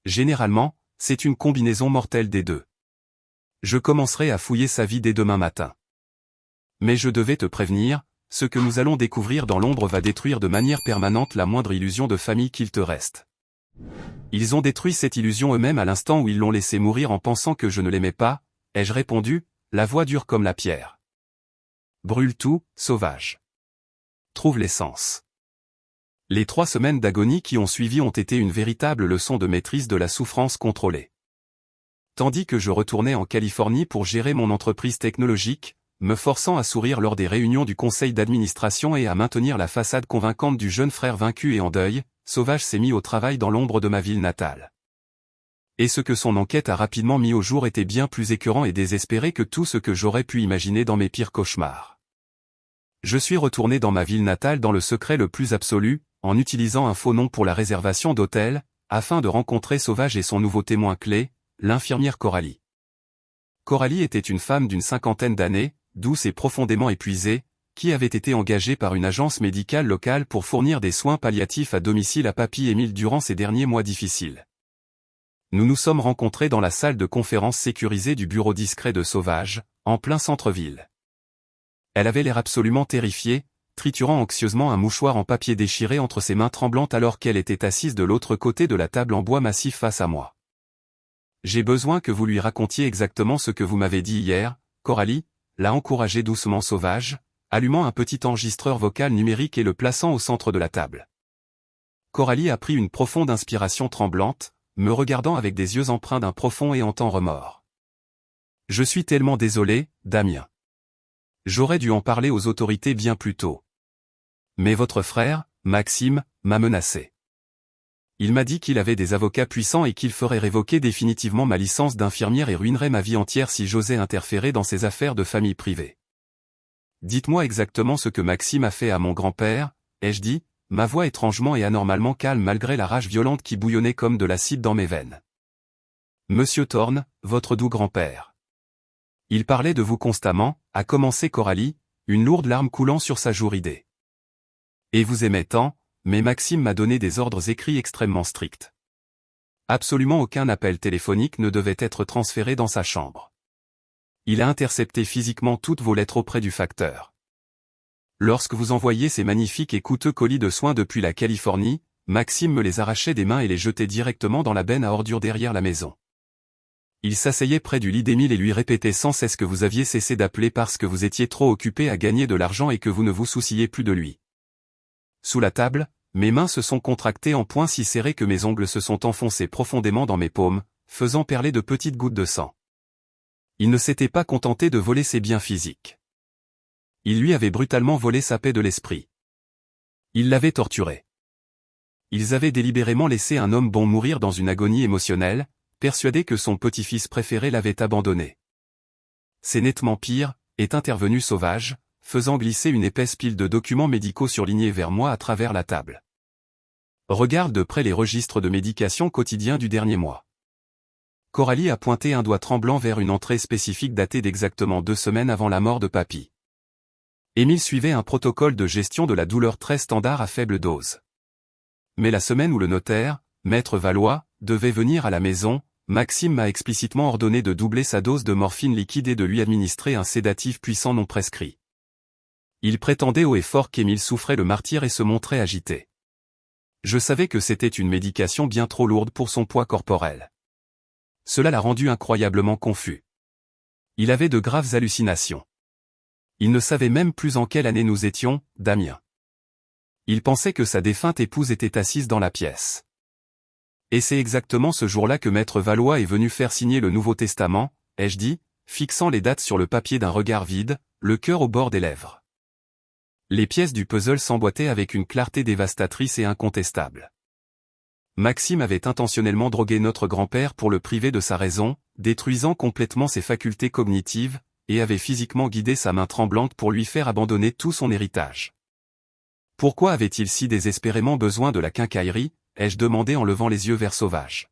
Généralement, c'est une combinaison mortelle des deux. Je commencerai à fouiller sa vie dès demain matin. Mais je devais te prévenir, ce que nous allons découvrir dans l'ombre va détruire de manière permanente la moindre illusion de famille qu'il te reste. Ils ont détruit cette illusion eux-mêmes à l'instant où ils l'ont laissé mourir en pensant que je ne l'aimais pas, ai-je répondu, la voix dure comme la pierre. Brûle tout, sauvage. Trouve l'essence. Les 3 semaines d'agonie qui ont suivi ont été une véritable leçon de maîtrise de la souffrance contrôlée. Tandis que je retournais en Californie pour gérer mon entreprise technologique, me forçant à sourire lors des réunions du conseil d'administration et à maintenir la façade convaincante du jeune frère vaincu et en deuil, Sauvage s'est mis au travail dans l'ombre de ma ville natale. Et ce que son enquête a rapidement mis au jour était bien plus écœurant et désespéré que tout ce que j'aurais pu imaginer dans mes pires cauchemars. Je suis retourné dans ma ville natale dans le secret le plus absolu, en utilisant un faux nom pour la réservation d'hôtel, afin de rencontrer Sauvage et son nouveau témoin clé, l'infirmière Coralie. Coralie était une femme d'une 50aine d'années, douce et profondément épuisée, qui avait été engagée par une agence médicale locale pour fournir des soins palliatifs à domicile à Papy Émile durant ces derniers mois difficiles. Nous nous sommes rencontrés dans la salle de conférence sécurisée du bureau discret de Sauvage, en plein centre-ville. Elle avait l'air absolument terrifiée, triturant anxieusement un mouchoir en papier déchiré entre ses mains tremblantes alors qu'elle était assise de l'autre côté de la table en bois massif face à moi. « J'ai besoin que vous lui racontiez exactement ce que vous m'avez dit hier, Coralie », l'a encouragé doucement Sauvage, allumant un petit enregistreur vocal numérique et le plaçant au centre de la table. Coralie a pris une profonde inspiration tremblante, me regardant avec des yeux empreints d'un profond et hantant remords. « Je suis tellement désolé, Damien. J'aurais dû en parler aux autorités bien plus tôt. Mais votre frère, Maxime, m'a menacé. Il m'a dit qu'il avait des avocats puissants et qu'il ferait révoquer définitivement ma licence d'infirmière et ruinerait ma vie entière si j'osais interférer dans ses affaires de famille privée. Dites-moi exactement ce que Maxime a fait à mon grand-père, ai-je dit, ma voix étrangement et anormalement calme malgré la rage violente qui bouillonnait comme de l'acide dans mes veines. Monsieur Thorne, votre doux grand-père. Il parlait de vous constamment, a commencé Coralie, une lourde larme coulant sur sa joue ridée. Et vous aimez tant, mais Maxime m'a donné des ordres écrits extrêmement stricts. Absolument aucun appel téléphonique ne devait être transféré dans sa chambre. Il a intercepté physiquement toutes vos lettres auprès du facteur. Lorsque vous envoyiez ces magnifiques et coûteux colis de soins depuis la Californie, Maxime me les arrachait des mains et les jetait directement dans la benne à ordures derrière la maison. Il s'asseyait près du lit d'Émile et lui répétait sans cesse que vous aviez cessé d'appeler parce que vous étiez trop occupé à gagner de l'argent et que vous ne vous souciez plus de lui. Sous la table, mes mains se sont contractées en poings si serrés que mes ongles se sont enfoncés profondément dans mes paumes, faisant perler de petites gouttes de sang. Il ne s'était pas contenté de voler ses biens physiques. Il lui avait brutalement volé sa paix de l'esprit. Il l'avait torturé. Ils avaient délibérément laissé un homme bon mourir dans une agonie émotionnelle, persuadé que son petit-fils préféré l'avait abandonné. C'est nettement pire, est intervenu Sauvage, faisant glisser une épaisse pile de documents médicaux surlignés vers moi à travers la table. Regarde de près les registres de médication quotidiens du dernier mois. Coralie a pointé un doigt tremblant vers une entrée spécifique datée d'exactement 2 semaines avant la mort de Papy. Émile suivait un protocole de gestion de la douleur très standard à faible dose. Mais la semaine où le notaire, Maître Valois, devait venir à la maison, Maxime m'a explicitement ordonné de doubler sa dose de morphine liquide et de lui administrer un sédatif puissant non prescrit. Il prétendait haut et fort qu'Émile souffrait le martyre et se montrait agité. Je savais que c'était une médication bien trop lourde pour son poids corporel. Cela l'a rendu incroyablement confus. Il avait de graves hallucinations. Il ne savait même plus en quelle année nous étions, Damien. Il pensait que sa défunte épouse était assise dans la pièce. Et c'est exactement ce jour-là que Maître Valois est venu faire signer le Nouveau Testament, ai-je dit, fixant les dates sur le papier d'un regard vide, le cœur au bord des lèvres. Les pièces du puzzle s'emboîtaient avec une clarté dévastatrice et incontestable. Maxime avait intentionnellement drogué notre grand-père pour le priver de sa raison, détruisant complètement ses facultés cognitives, et avait physiquement guidé sa main tremblante pour lui faire abandonner tout son héritage. Pourquoi avait-il si désespérément besoin de la quincaillerie, ai-je demandé en levant les yeux vers Sauvage.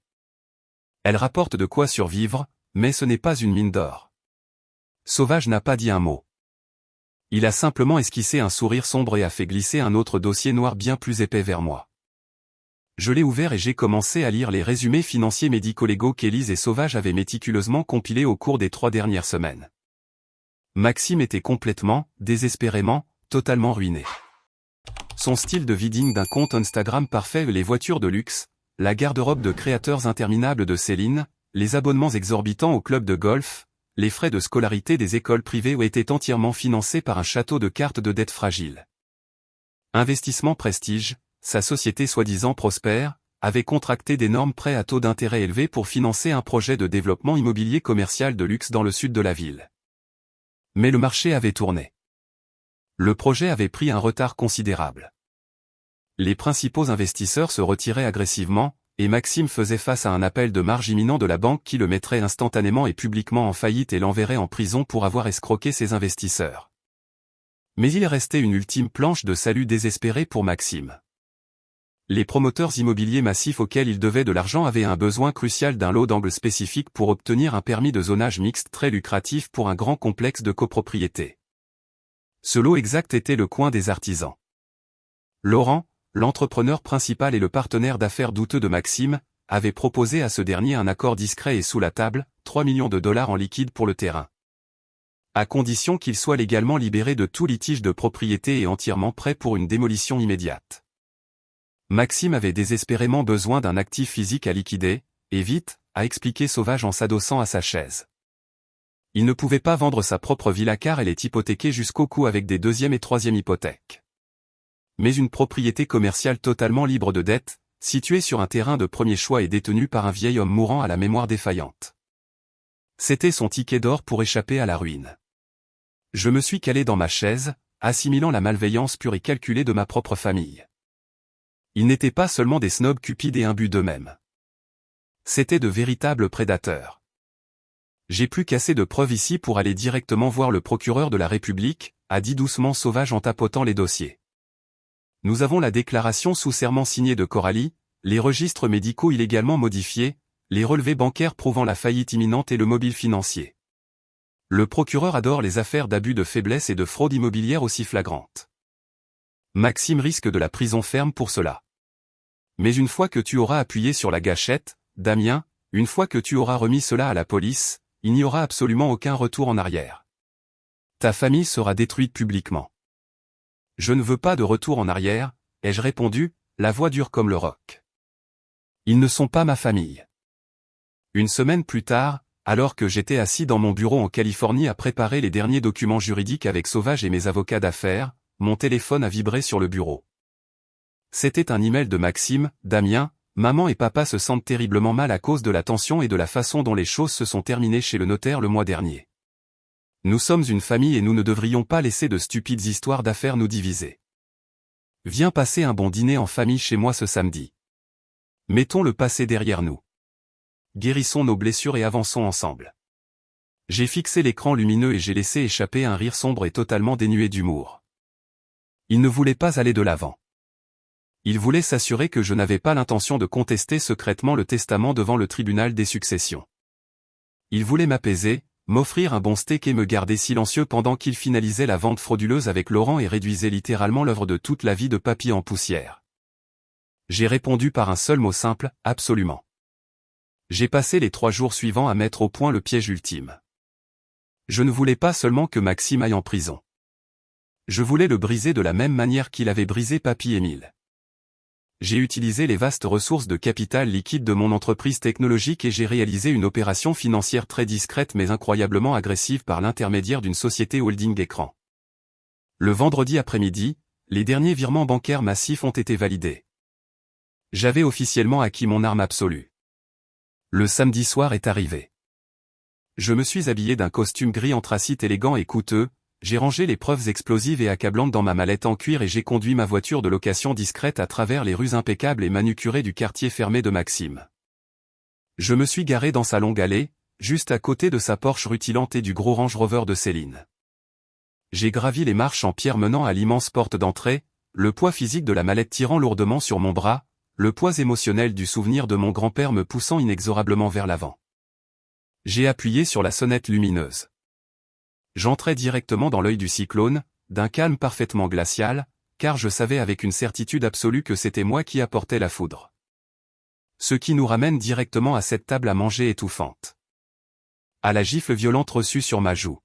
Elle rapporte de quoi survivre, mais ce n'est pas une mine d'or. Sauvage n'a pas dit un mot. Il a simplement esquissé un sourire sombre et a fait glisser un autre dossier noir bien plus épais vers moi. Je l'ai ouvert et j'ai commencé à lire les résumés financiers médico-légaux qu'Élise et Sauvage avaient méticuleusement compilés au cours des 3 dernières semaines. Maxime était complètement, désespérément, totalement ruiné. Son style de vie digne d'un compte Instagram parfait, les voitures de luxe, la garde-robe de créateurs interminables de Céline, les abonnements exorbitants au club de golf, les frais de scolarité des écoles privées étaient entièrement financés par un château de cartes de dette fragile. Investissement prestige, sa société soi-disant prospère, avait contracté d'énormes prêts à taux d'intérêt élevés pour financer un projet de développement immobilier commercial de luxe dans le sud de la ville. Mais le marché avait tourné. Le projet avait pris un retard considérable. Les principaux investisseurs se retiraient agressivement, et Maxime faisait face à un appel de marge imminent de la banque qui le mettrait instantanément et publiquement en faillite et l'enverrait en prison pour avoir escroqué ses investisseurs. Mais il restait une ultime planche de salut désespérée pour Maxime. Les promoteurs immobiliers massifs auxquels il devait de l'argent avaient un besoin crucial d'un lot d'angle spécifique pour obtenir un permis de zonage mixte très lucratif pour un grand complexe de copropriété. Ce lot exact était le coin des artisans. Laurent, l'entrepreneur principal et le partenaire d'affaires douteux de Maxime, avait proposé à ce dernier un accord discret et sous la table, 3 millions de dollars en liquide pour le terrain. À condition qu'il soit légalement libéré de tout litige de propriété et entièrement prêt pour une démolition immédiate. Maxime avait désespérément besoin d'un actif physique à liquider, et vite, a expliqué Sauvage en s'adossant à sa chaise. Il ne pouvait pas vendre sa propre villa car elle est hypothéquée jusqu'au cou avec des deuxième et troisième hypothèques. Mais une propriété commerciale totalement libre de dettes, située sur un terrain de premier choix et détenue par un vieil homme mourant à la mémoire défaillante. C'était son ticket d'or pour échapper à la ruine. Je me suis calé dans ma chaise, assimilant la malveillance pure et calculée de ma propre famille. Ils n'étaient pas seulement des snobs cupides et imbus d'eux-mêmes. C'étaient de véritables prédateurs. J'ai plus qu'assez de preuves ici pour aller directement voir le procureur de la République, a dit doucement Sauvage en tapotant les dossiers. Nous avons la déclaration sous serment signée de Coralie, les registres médicaux illégalement modifiés, les relevés bancaires prouvant la faillite imminente et le mobile financier. Le procureur adore les affaires d'abus de faiblesse et de fraude immobilière aussi flagrantes. Maxime risque de la prison ferme pour cela. Mais une fois que tu auras appuyé sur la gâchette, Damien, une fois que tu auras remis cela à la police, il n'y aura absolument aucun retour en arrière. Ta famille sera détruite publiquement. Je ne veux pas de retour en arrière, ai-je répondu, la voix dure comme le roc. Ils ne sont pas ma famille. Une semaine plus tard, alors que j'étais assis dans mon bureau en Californie à préparer les derniers documents juridiques avec Sauvage et mes avocats d'affaires, mon téléphone a vibré sur le bureau. C'était un email de Maxime, Damien, maman et papa se sentent terriblement mal à cause de la tension et de la façon dont les choses se sont terminées chez le notaire le mois dernier. Nous sommes une famille et nous ne devrions pas laisser de stupides histoires d'affaires nous diviser. Viens passer un bon dîner en famille chez moi ce samedi. Mettons le passé derrière nous. Guérissons nos blessures et avançons ensemble. J'ai fixé l'écran lumineux et j'ai laissé échapper un rire sombre et totalement dénué d'humour. Il ne voulait pas aller de l'avant. Il voulait s'assurer que je n'avais pas l'intention de contester secrètement le testament devant le tribunal des successions. Il voulait m'apaiser, m'offrir un bon steak et me garder silencieux pendant qu'il finalisait la vente frauduleuse avec Laurent et réduisait littéralement l'œuvre de toute la vie de papy en poussière. J'ai répondu par un seul mot simple, absolument. J'ai passé les 3 jours suivants à mettre au point le piège ultime. Je ne voulais pas seulement que Maxime aille en prison. Je voulais le briser de la même manière qu'il avait brisé papy Émile. J'ai utilisé les vastes ressources de capital liquide de mon entreprise technologique et j'ai réalisé une opération financière très discrète mais incroyablement agressive par l'intermédiaire d'une société holding écran. Le vendredi après-midi, les derniers virements bancaires massifs ont été validés. J'avais officiellement acquis mon arme absolue. Le samedi soir est arrivé. Je me suis habillé d'un costume gris anthracite élégant et coûteux, j'ai rangé les preuves explosives et accablantes dans ma mallette en cuir et j'ai conduit ma voiture de location discrète à travers les rues impeccables et manucurées du quartier fermé de Maxime. Je me suis garé dans sa longue allée, juste à côté de sa Porsche rutilante et du gros Range Rover de Céline. J'ai gravi les marches en pierre menant à l'immense porte d'entrée, le poids physique de la mallette tirant lourdement sur mon bras, le poids émotionnel du souvenir de mon grand-père me poussant inexorablement vers l'avant. J'ai appuyé sur la sonnette lumineuse. J'entrais directement dans l'œil du cyclone, d'un calme parfaitement glacial, car je savais avec une certitude absolue que c'était moi qui apportais la foudre. Ce qui nous ramène directement à cette table à manger étouffante. À la gifle violente reçue sur ma joue.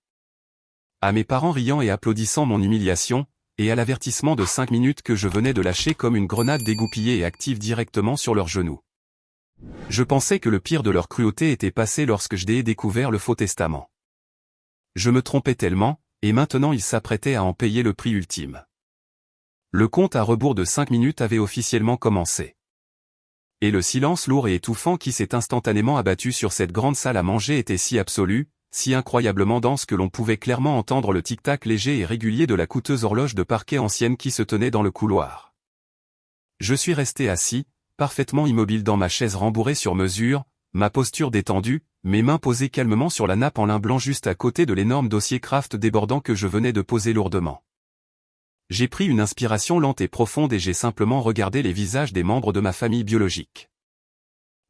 À mes parents riant et applaudissant mon humiliation, et à l'avertissement de 5 minutes que je venais de lâcher comme une grenade dégoupillée et active directement sur leurs genoux. Je pensais que le pire de leur cruauté était passé lorsque j'ai découvert le faux testament. Je me trompais tellement, et maintenant ils s'apprêtaient à en payer le prix ultime. Le compte à rebours de 5 minutes avait officiellement commencé. Et le silence lourd et étouffant qui s'est instantanément abattu sur cette grande salle à manger était si absolu, si incroyablement dense que l'on pouvait clairement entendre le tic-tac léger et régulier de la coûteuse horloge de parquet ancienne qui se tenait dans le couloir. Je suis resté assis, parfaitement immobile dans ma chaise rembourrée sur mesure, ma posture détendue, mes mains posées calmement sur la nappe en lin blanc juste à côté de l'énorme dossier Kraft débordant que je venais de poser lourdement. J'ai pris une inspiration lente et profonde et j'ai simplement regardé les visages des membres de ma famille biologique.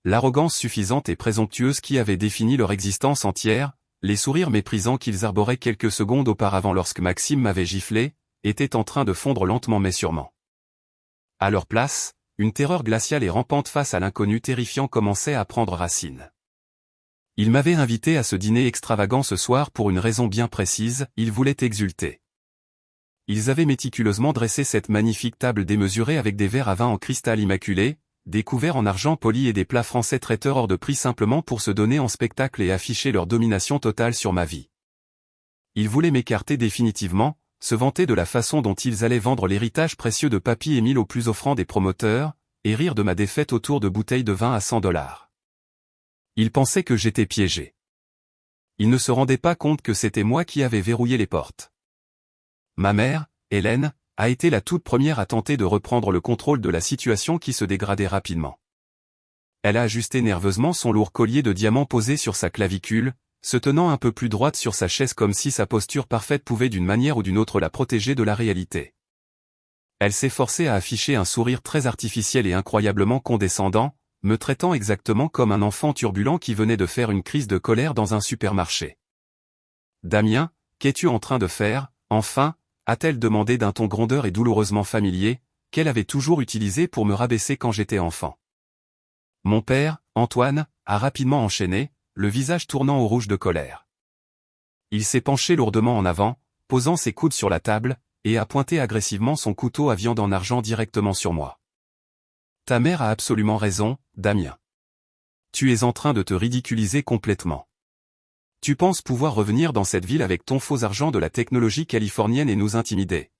L'arrogance suffisante et présomptueuse qui avait défini leur existence entière, les sourires méprisants qu'ils arboraient quelques secondes auparavant lorsque Maxime m'avait giflé, étaient en train de fondre lentement mais sûrement. À leur place, une terreur glaciale et rampante face à l'inconnu terrifiant commençait à prendre racine. Ils m'avaient invité à ce dîner extravagant ce soir pour une raison bien précise, ils voulaient exulter. Ils avaient méticuleusement dressé cette magnifique table démesurée avec des verres à vin en cristal immaculé, des couverts en argent poli et des plats français traiteurs hors de prix simplement pour se donner en spectacle et afficher leur domination totale sur ma vie. Ils voulaient m'écarter définitivement, se vanter de la façon dont ils allaient vendre l'héritage précieux de Papy Émile au plus offrant des promoteurs, et rire de ma défaite autour de bouteilles de vin à $100. Ils pensaient que j'étais piégé. Ils ne se rendaient pas compte que c'était moi qui avais verrouillé les portes. Ma mère, Hélène, a été la toute première à tenter de reprendre le contrôle de la situation qui se dégradait rapidement. Elle a ajusté nerveusement son lourd collier de diamants posé sur sa clavicule, se tenant un peu plus droite sur sa chaise comme si sa posture parfaite pouvait d'une manière ou d'une autre la protéger de la réalité. Elle s'est forcée à afficher un sourire très artificiel et incroyablement condescendant, me traitant exactement comme un enfant turbulent qui venait de faire une crise de colère dans un supermarché. « Damien, qu'es-tu en train de faire, enfin ?» a-t-elle demandé d'un ton grondeur et douloureusement familier, qu'elle avait toujours utilisé pour me rabaisser quand j'étais enfant. Mon père, Antoine, a rapidement enchaîné, le visage tournant au rouge de colère. Il s'est penché lourdement en avant, posant ses coudes sur la table, et a pointé agressivement son couteau à viande en argent directement sur moi. Ta mère a absolument raison, Damien. Tu es en train de te ridiculiser complètement. Tu penses pouvoir revenir dans cette ville avec ton faux argent de la technologie californienne et nous intimider.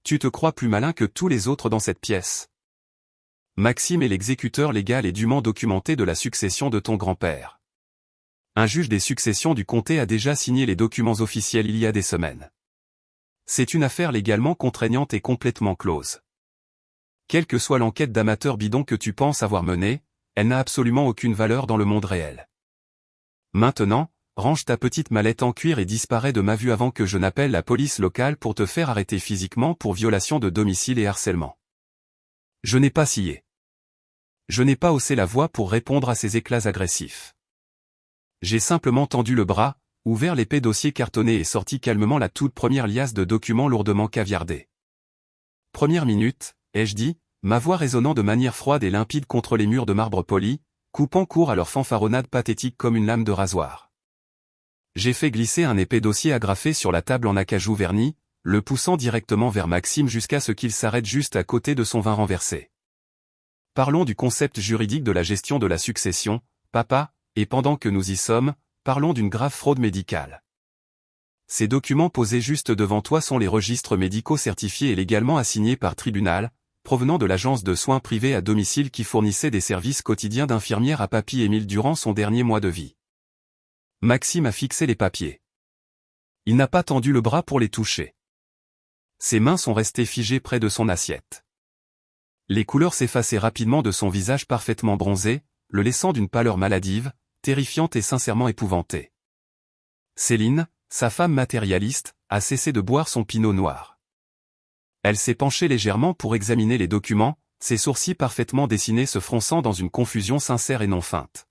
Tu te crois plus malin que tous les autres dans cette pièce. Maxime est l'exécuteur légal et dûment documenté de la succession de ton grand-père. Un juge des successions du comté a déjà signé les documents officiels il y a des semaines. C'est une affaire légalement contraignante et complètement close. Quelle que soit l'enquête d'amateur bidon que tu penses avoir menée, elle n'a absolument aucune valeur dans le monde réel. Maintenant, range ta petite mallette en cuir et disparais de ma vue avant que je n'appelle la police locale pour te faire arrêter physiquement pour violation de domicile et harcèlement. Je n'ai pas scié. Je n'ai pas haussé la voix pour répondre à ces éclats agressifs. J'ai simplement tendu le bras, ouvert l'épais dossier cartonné et sorti calmement la toute première liasse de documents lourdement caviardés. Première minute, ai-je dit, ma voix résonnant de manière froide et limpide contre les murs de marbre poli, coupant court à leur fanfaronnade pathétique comme une lame de rasoir. J'ai fait glisser un épais dossier agrafé sur la table en acajou verni, le poussant directement vers Maxime jusqu'à ce qu'il s'arrête juste à côté de son vin renversé. Parlons du concept juridique de la gestion de la succession, papa, et pendant que nous y sommes, parlons d'une grave fraude médicale. Ces documents posés juste devant toi sont les registres médicaux certifiés et légalement assignés par tribunal, provenant de l'agence de soins privés à domicile qui fournissait des services quotidiens d'infirmière à Papy Émile durant son dernier mois de vie. Maxime a fixé les papiers. Il n'a pas tendu le bras pour les toucher. Ses mains sont restées figées près de son assiette. Les couleurs s'effaçaient rapidement de son visage parfaitement bronzé, le laissant d'une pâleur maladive, terrifiante et sincèrement épouvantée. Céline, sa femme matérialiste, a cessé de boire son pinot noir. Elle s'est penchée légèrement pour examiner les documents, ses sourcils parfaitement dessinés se fronçant dans une confusion sincère et non feinte.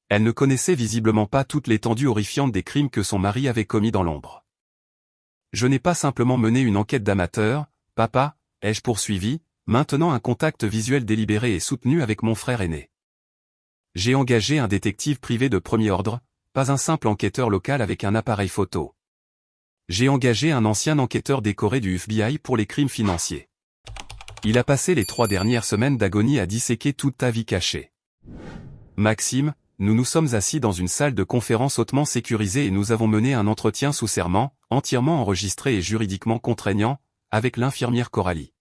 Elle ne connaissait visiblement pas toute l'étendue horrifiante des crimes que son mari avait commis dans l'ombre. Je n'ai pas simplement mené une enquête d'amateur, papa, ai-je poursuivi, maintenant un contact visuel délibéré et soutenu avec mon frère aîné. J'ai engagé un détective privé de premier ordre, pas un simple enquêteur local avec un appareil photo. J'ai engagé un ancien enquêteur décoré du FBI pour les crimes financiers. Il a passé les 3 dernières semaines d'agonie à disséquer toute ta vie cachée. Maxime, nous nous sommes assis dans une salle de conférence hautement sécurisée et nous avons mené un entretien sous serment, entièrement enregistré et juridiquement contraignant, avec l'infirmière Coralie.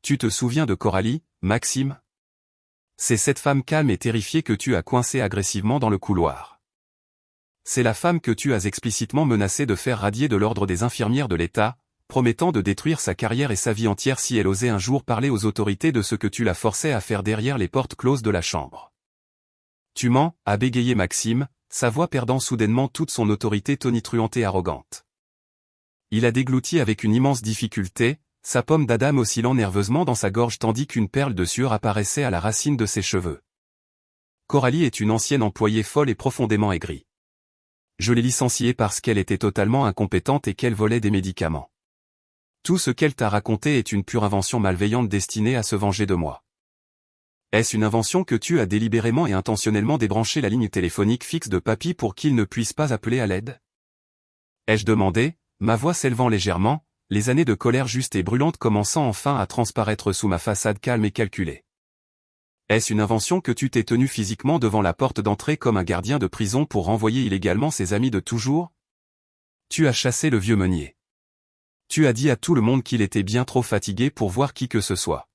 Tu te souviens de Coralie, Maxime? C'est cette femme calme et terrifiée que tu as coincée agressivement dans le couloir. C'est la femme que tu as explicitement menacée de faire radier de l'ordre des infirmières de l'État, promettant de détruire sa carrière et sa vie entière si elle osait un jour parler aux autorités de ce que tu la forçais à faire derrière les portes closes de la chambre. Tu mens, a bégayé Maxime, sa voix perdant soudainement toute son autorité tonitruante et arrogante. Il a déglouti avec une immense difficulté, sa pomme d'Adam oscillant nerveusement dans sa gorge tandis qu'une perle de sueur apparaissait à la racine de ses cheveux. Coralie est une ancienne employée folle et profondément aigrie. Je l'ai licenciée parce qu'elle était totalement incompétente et qu'elle volait des médicaments. Tout ce qu'elle t'a raconté est une pure invention malveillante destinée à se venger de moi. Est-ce une invention que tu as délibérément et intentionnellement débranché la ligne téléphonique fixe de Papy pour qu'il ne puisse pas appeler à l'aide? Ai-je demandé, ma voix s'élevant légèrement, les années de colère juste et brûlante commençant enfin à transparaître sous ma façade calme et calculée. Est-ce une invention que tu t'es tenu physiquement devant la porte d'entrée comme un gardien de prison pour renvoyer illégalement ses amis de toujours? Tu as chassé le vieux meunier. Tu as dit à tout le monde qu'il était bien trop fatigué pour voir qui que ce soit.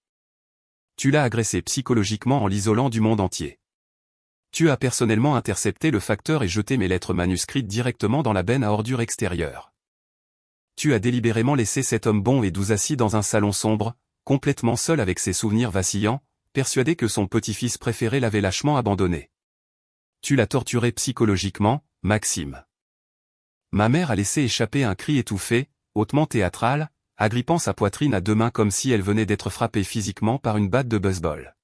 Tu l'as agressé psychologiquement en l'isolant du monde entier. Tu as personnellement intercepté le facteur et jeté mes lettres manuscrites directement dans la benne à ordures extérieure. Tu as délibérément laissé cet homme bon et doux assis dans un salon sombre, complètement seul avec ses souvenirs vacillants, persuadé que son petit-fils préféré l'avait lâchement abandonné. Tu l'as torturé psychologiquement, Maxime. Ma mère a laissé échapper un cri étouffé, hautement théâtral, agrippant sa poitrine à 2 mains comme si elle venait d'être frappée physiquement par une batte de baseball.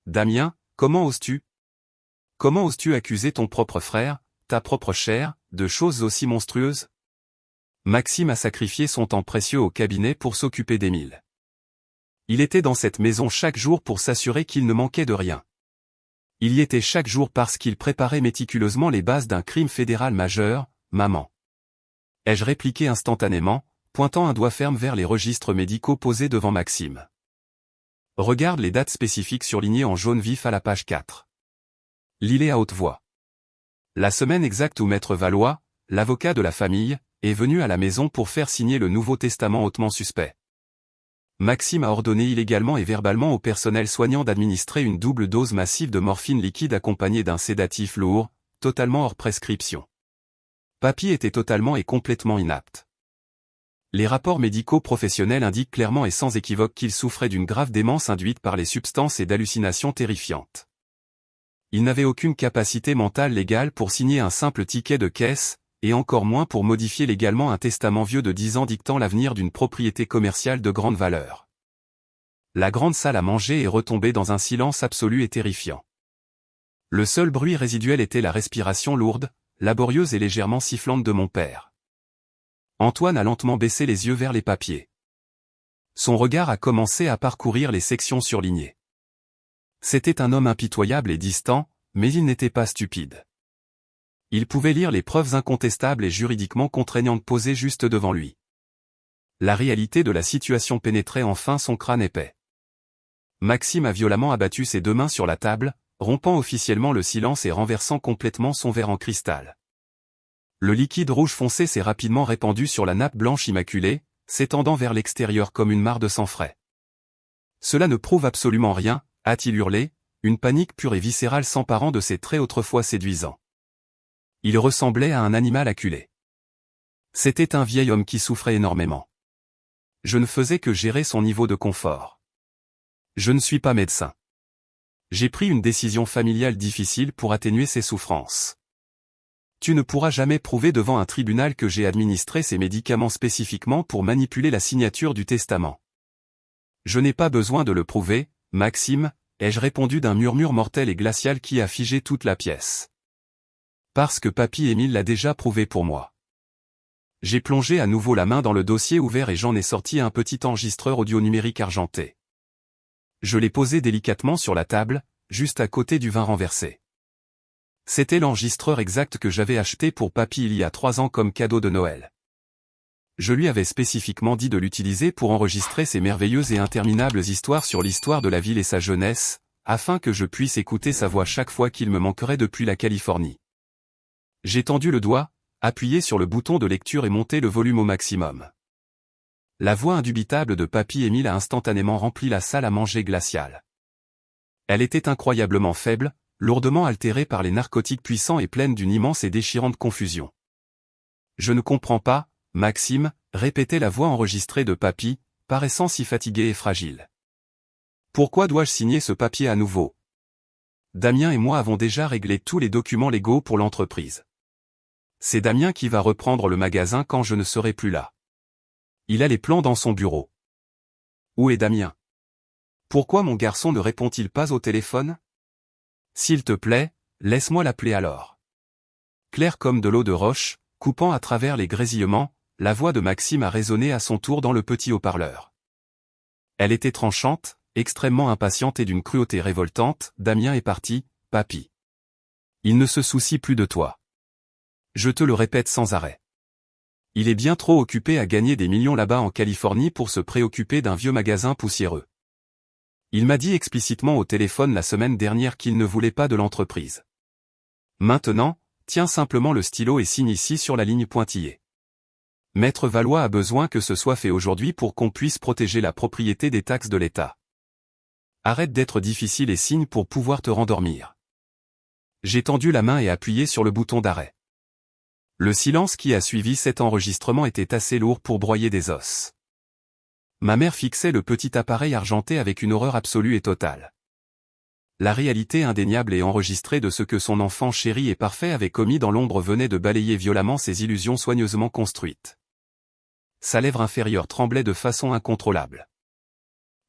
Damien, comment oses-tu? Comment oses-tu accuser ton propre frère, ta propre chair, de choses aussi monstrueuses? Maxime a sacrifié son temps précieux au cabinet pour s'occuper d'Émile. Il était dans cette maison chaque jour pour s'assurer qu'il ne manquait de rien. Il y était chaque jour parce qu'il préparait méticuleusement les bases d'un crime fédéral majeur, maman. Ai-je répliqué instantanément, pointant un doigt ferme vers les registres médicaux posés devant Maxime. Regarde les dates spécifiques surlignées en jaune vif à la page 4. Lis-les à haute voix. La semaine exacte où Maître Valois, l'avocat de la famille, est venu à la maison pour faire signer le Nouveau Testament hautement suspect. Maxime a ordonné illégalement et verbalement au personnel soignant d'administrer une double dose massive de morphine liquide accompagnée d'un sédatif lourd, totalement hors prescription. Papy était totalement et complètement inapte. Les rapports médicaux professionnels indiquent clairement et sans équivoque qu'il souffrait d'une grave démence induite par les substances et d'hallucinations terrifiantes. Il n'avait aucune capacité mentale légale pour signer un simple ticket de caisse, et encore moins pour modifier légalement un testament vieux de 10 ans dictant l'avenir d'une propriété commerciale de grande valeur. La grande salle à manger est retombée dans un silence absolu et terrifiant. Le seul bruit résiduel était la respiration lourde, laborieuse et légèrement sifflante de mon père. Antoine a lentement baissé les yeux vers les papiers. Son regard a commencé à parcourir les sections surlignées. C'était un homme impitoyable et distant, mais il n'était pas stupide. Il pouvait lire les preuves incontestables et juridiquement contraignantes posées juste devant lui. La réalité de la situation pénétrait enfin son crâne épais. Maxime a violemment abattu ses 2 mains sur la table, rompant officiellement le silence et renversant complètement son verre en cristal. Le liquide rouge foncé s'est rapidement répandu sur la nappe blanche immaculée, s'étendant vers l'extérieur comme une mare de sang frais. Cela ne prouve absolument rien, a-t-il hurlé, une panique pure et viscérale s'emparant de ses traits autrefois séduisants. Il ressemblait à un animal acculé. C'était un vieil homme qui souffrait énormément. Je ne faisais que gérer son niveau de confort. Je ne suis pas médecin. J'ai pris une décision familiale difficile pour atténuer ses souffrances. Tu ne pourras jamais prouver devant un tribunal que j'ai administré ces médicaments spécifiquement pour manipuler la signature du testament. Je n'ai pas besoin de le prouver, Maxime, ai-je répondu d'un murmure mortel et glacial qui a figé toute la pièce. Parce que Papy Émile l'a déjà prouvé pour moi. J'ai plongé à nouveau la main dans le dossier ouvert et j'en ai sorti un petit enregistreur audio numérique argenté. Je l'ai posé délicatement sur la table, juste à côté du vin renversé. C'était l'enregistreur exact que j'avais acheté pour Papy il y a 3 ans comme cadeau de Noël. Je lui avais spécifiquement dit de l'utiliser pour enregistrer ses merveilleuses et interminables histoires sur l'histoire de la ville et sa jeunesse, afin que je puisse écouter sa voix chaque fois qu'il me manquerait depuis la Californie. J'ai tendu le doigt, appuyé sur le bouton de lecture et monté le volume au maximum. La voix indubitable de Papy Émile a instantanément rempli la salle à manger glaciale. Elle était incroyablement faible, lourdement altérée par les narcotiques puissants et pleine d'une immense et déchirante confusion. Je ne comprends pas, Maxime, répétait la voix enregistrée de Papy, paraissant si fatigué et fragile. Pourquoi dois-je signer ce papier à nouveau? Damien et moi avons déjà réglé tous les documents légaux pour l'entreprise. C'est Damien qui va reprendre le magasin quand je ne serai plus là. Il a les plans dans son bureau. Où est Damien? Pourquoi mon garçon ne répond-il pas au téléphone? S'il te plaît, laisse-moi l'appeler alors. Claire comme de l'eau de roche, coupant à travers les grésillements, la voix de Maxime a résonné à son tour dans le petit haut-parleur. Elle était tranchante, extrêmement impatiente et d'une cruauté révoltante. Damien est parti, Papy. Il ne se soucie plus de toi. Je te le répète sans arrêt. Il est bien trop occupé à gagner des millions là-bas en Californie pour se préoccuper d'un vieux magasin poussiéreux. Il m'a dit explicitement au téléphone la semaine dernière qu'il ne voulait pas de l'entreprise. Maintenant, tiens simplement le stylo et signe ici sur la ligne pointillée. Maître Valois a besoin que ce soit fait aujourd'hui pour qu'on puisse protéger la propriété des taxes de l'État. Arrête d'être difficile et signe pour pouvoir te rendormir. J'ai tendu la main et appuyé sur le bouton d'arrêt. Le silence qui a suivi cet enregistrement était assez lourd pour broyer des os. Ma mère fixait le petit appareil argenté avec une horreur absolue et totale. La réalité indéniable et enregistrée de ce que son enfant chéri et parfait avait commis dans l'ombre venait de balayer violemment ses illusions soigneusement construites. Sa lèvre inférieure tremblait de façon incontrôlable.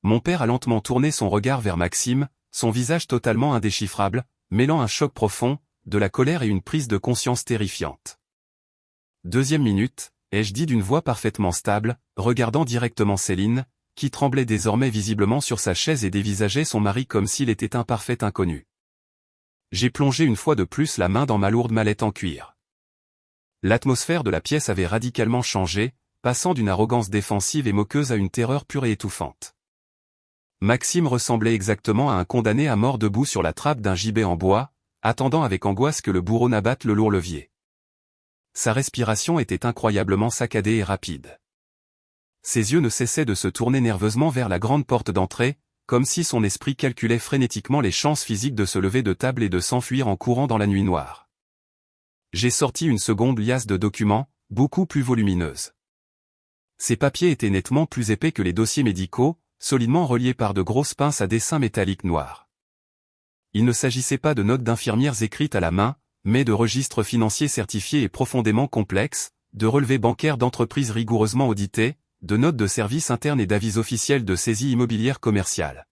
Mon père a lentement tourné son regard vers Maxime, son visage totalement indéchiffrable, mêlant un choc profond, de la colère et une prise de conscience terrifiante. Deuxième minute, ai-je dit d'une voix parfaitement stable, regardant directement Céline, qui tremblait désormais visiblement sur sa chaise et dévisageait son mari comme s'il était un parfait inconnu. J'ai plongé une fois de plus la main dans ma lourde mallette en cuir. L'atmosphère de la pièce avait radicalement changé, passant d'une arrogance défensive et moqueuse à une terreur pure et étouffante. Maxime ressemblait exactement à un condamné à mort debout sur la trappe d'un gibet en bois, attendant avec angoisse que le bourreau n'abatte le lourd levier. Sa respiration était incroyablement saccadée et rapide. Ses yeux ne cessaient de se tourner nerveusement vers la grande porte d'entrée, comme si son esprit calculait frénétiquement les chances physiques de se lever de table et de s'enfuir en courant dans la nuit noire. J'ai sorti une seconde liasse de documents, beaucoup plus volumineuse. Ces papiers étaient nettement plus épais que les dossiers médicaux, solidement reliés par de grosses pinces à dessin métallique noir. Il ne s'agissait pas de notes d'infirmières écrites à la main, mais de registres financiers certifiés et profondément complexes, de relevés bancaires d'entreprises rigoureusement audités, de notes de services internes et d'avis officiels de saisie immobilière commerciale.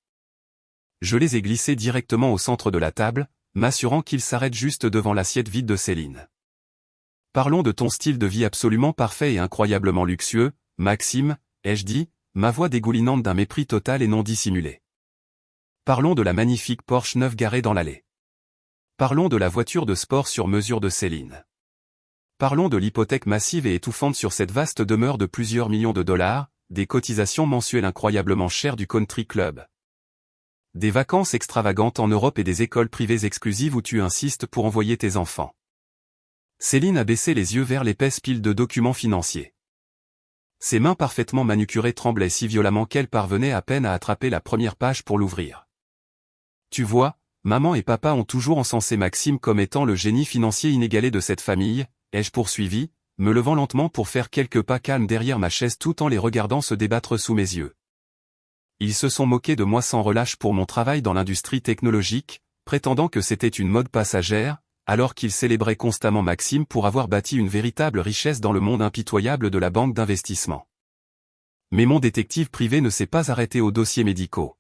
Je les ai glissés directement au centre de la table, m'assurant qu'ils s'arrêtent juste devant l'assiette vide de Céline. Parlons de ton style de vie absolument parfait et incroyablement luxueux, Maxime, ai-je dit, ma voix dégoulinante d'un mépris total et non dissimulé. Parlons de la magnifique Porsche neuve garée dans l'allée. Parlons de la voiture de sport sur mesure de Céline. Parlons de l'hypothèque massive et étouffante sur cette vaste demeure de plusieurs millions de dollars, des cotisations mensuelles incroyablement chères du country club. Des vacances extravagantes en Europe et des écoles privées exclusives où tu insistes pour envoyer tes enfants. Céline a baissé les yeux vers l'épaisse pile de documents financiers. Ses mains parfaitement manucurées tremblaient si violemment qu'elle parvenait à peine à attraper la première page pour l'ouvrir. Tu vois, maman et papa ont toujours encensé Maxime comme étant le génie financier inégalé de cette famille, ai-je poursuivi, me levant lentement pour faire quelques pas calmes derrière ma chaise tout en les regardant se débattre sous mes yeux. Ils se sont moqués de moi sans relâche pour mon travail dans l'industrie technologique, prétendant que c'était une mode passagère, alors qu'ils célébraient constamment Maxime pour avoir bâti une véritable richesse dans le monde impitoyable de la banque d'investissement. Mais mon détective privé ne s'est pas arrêté aux dossiers médicaux.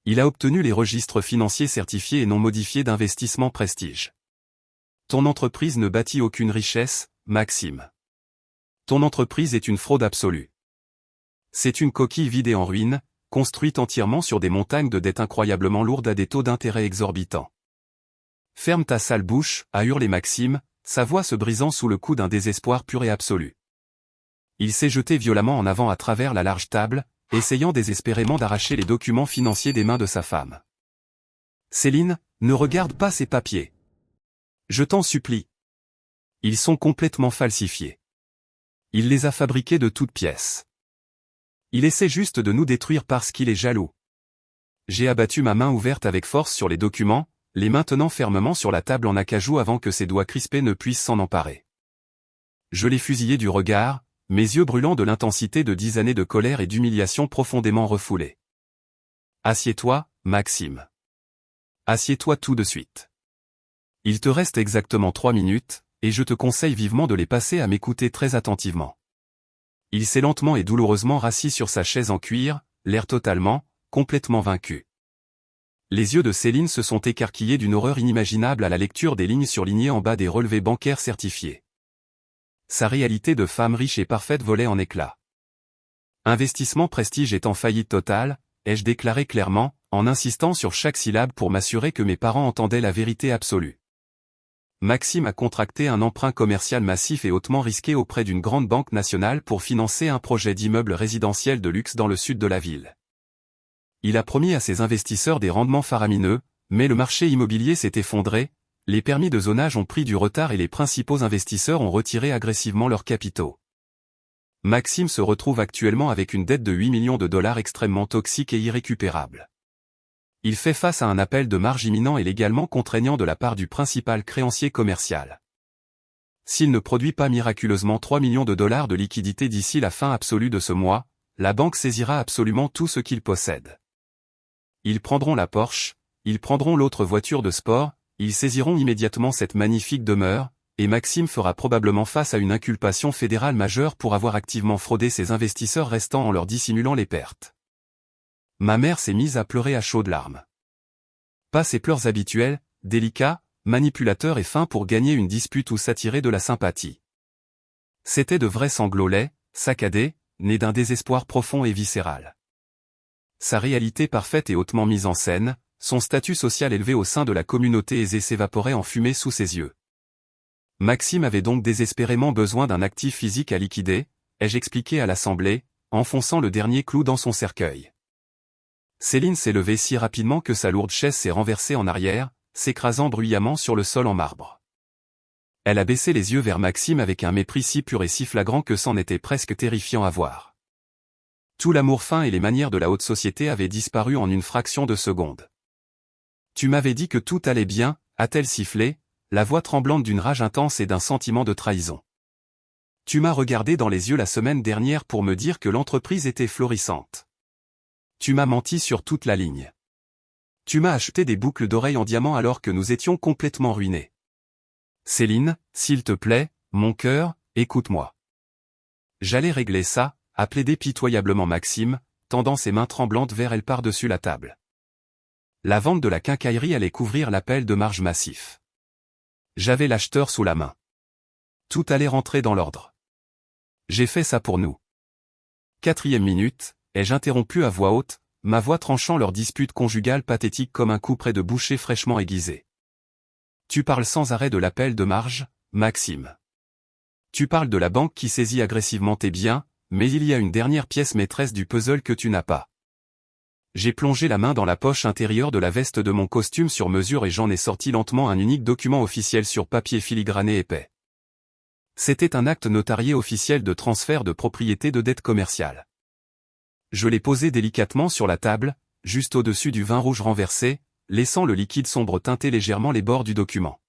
Il a obtenu les registres financiers certifiés et non modifiés d'investissement prestige. Ton entreprise ne bâtit aucune richesse, Maxime. Ton entreprise est une fraude absolue. C'est une coquille vide et en ruine, construite entièrement sur des montagnes de dettes incroyablement lourdes à des taux d'intérêt exorbitants. Ferme ta sale bouche, a hurlé Maxime, sa voix se brisant sous le coup d'un désespoir pur et absolu. Il s'est jeté violemment en avant à travers la large table, essayant désespérément d'arracher les documents financiers des mains de sa femme. Céline, ne regarde pas ces papiers. Je t'en supplie. Ils sont complètement falsifiés. Il les a fabriqués de toutes pièces. Il essaie juste de nous détruire parce qu'il est jaloux. J'ai abattu ma main ouverte avec force sur les documents, les mains tenant fermement sur la table en acajou avant que ses doigts crispés ne puissent s'en emparer. Je l'ai fusillé du regard, mes yeux brûlants de l'intensité de 10 années de colère et d'humiliation profondément refoulées. Assieds-toi, Maxime. Assieds-toi tout de suite. Il te reste exactement 3 minutes, et je te conseille vivement de les passer à m'écouter très attentivement. Il s'est lentement et douloureusement rassis sur sa chaise en cuir, l'air totalement, complètement vaincu. Les yeux de Céline se sont écarquillés d'une horreur inimaginable à la lecture des lignes surlignées en bas des relevés bancaires certifiés. Sa réalité de femme riche et parfaite volait en éclats. Investissement Prestige est en faillite totale, ai-je déclaré clairement, en insistant sur chaque syllabe pour m'assurer que mes parents entendaient la vérité absolue. Maxime a contracté un emprunt commercial massif et hautement risqué auprès d'une grande banque nationale pour financer un projet d'immeuble résidentiel de luxe dans le sud de la ville. Il a promis à ses investisseurs des rendements faramineux, mais le marché immobilier s'est effondré, les permis de zonage ont pris du retard et les principaux investisseurs ont retiré agressivement leurs capitaux. Maxime se retrouve actuellement avec une dette de 8 millions de dollars extrêmement toxique et irrécupérable. Il fait face à un appel de marge imminent et légalement contraignant de la part du principal créancier commercial. S'il ne produit pas miraculeusement 3 millions de dollars de liquidités d'ici la fin absolue de ce mois, la banque saisira absolument tout ce qu'il possède. Ils prendront la Porsche, ils prendront l'autre voiture de sport, ils saisiront immédiatement cette magnifique demeure, et Maxime fera probablement face à une inculpation fédérale majeure pour avoir activement fraudé ses investisseurs restants en leur dissimulant les pertes. Ma mère s'est mise à pleurer à chaudes larmes. Pas ses pleurs habituels, délicats, manipulateurs et fins pour gagner une dispute ou s'attirer de la sympathie. C'étaient de vrais sanglots laids, saccadés, nés d'un désespoir profond et viscéral. Sa réalité parfaite et hautement mise en scène, son statut social élevé au sein de la communauté aisée s'évaporait en fumée sous ses yeux. Maxime avait donc désespérément besoin d'un actif physique à liquider, ai-je expliqué à l'Assemblée, enfonçant le dernier clou dans son cercueil. Céline s'est levée si rapidement que sa lourde chaise s'est renversée en arrière, s'écrasant bruyamment sur le sol en marbre. Elle a baissé les yeux vers Maxime avec un mépris si pur et si flagrant que c'en était presque terrifiant à voir. Tout l'amour fin et les manières de la haute société avaient disparu en une fraction de seconde. Tu m'avais dit que tout allait bien, a-t-elle sifflé, la voix tremblante d'une rage intense et d'un sentiment de trahison. Tu m'as regardé dans les yeux la semaine dernière pour me dire que l'entreprise était florissante. Tu m'as menti sur toute la ligne. Tu m'as acheté des boucles d'oreilles en diamant alors que nous étions complètement ruinés. Céline, s'il te plaît, mon cœur, écoute-moi. J'allais régler ça, a plaidé pitoyablement Maxime, tendant ses mains tremblantes vers elle par-dessus la table. La vente de la quincaillerie allait couvrir l'appel de marge massif. J'avais l'acheteur sous la main. Tout allait rentrer dans l'ordre. J'ai fait ça pour nous. 4e minute, ai-je interrompu à voix haute, ma voix tranchant leur dispute conjugale pathétique comme un couperet de boucher fraîchement aiguisé. Tu parles sans arrêt de l'appel de marge, Maxime. Tu parles de la banque qui saisit agressivement tes biens, mais il y a une dernière pièce maîtresse du puzzle que tu n'as pas. J'ai plongé la main dans la poche intérieure de la veste de mon costume sur mesure et j'en ai sorti lentement un unique document officiel sur papier filigrané épais. C'était un acte notarié officiel de transfert de propriété de dette commerciale. Je l'ai posé délicatement sur la table, juste au-dessus du vin rouge renversé, laissant le liquide sombre teinter légèrement les bords du document.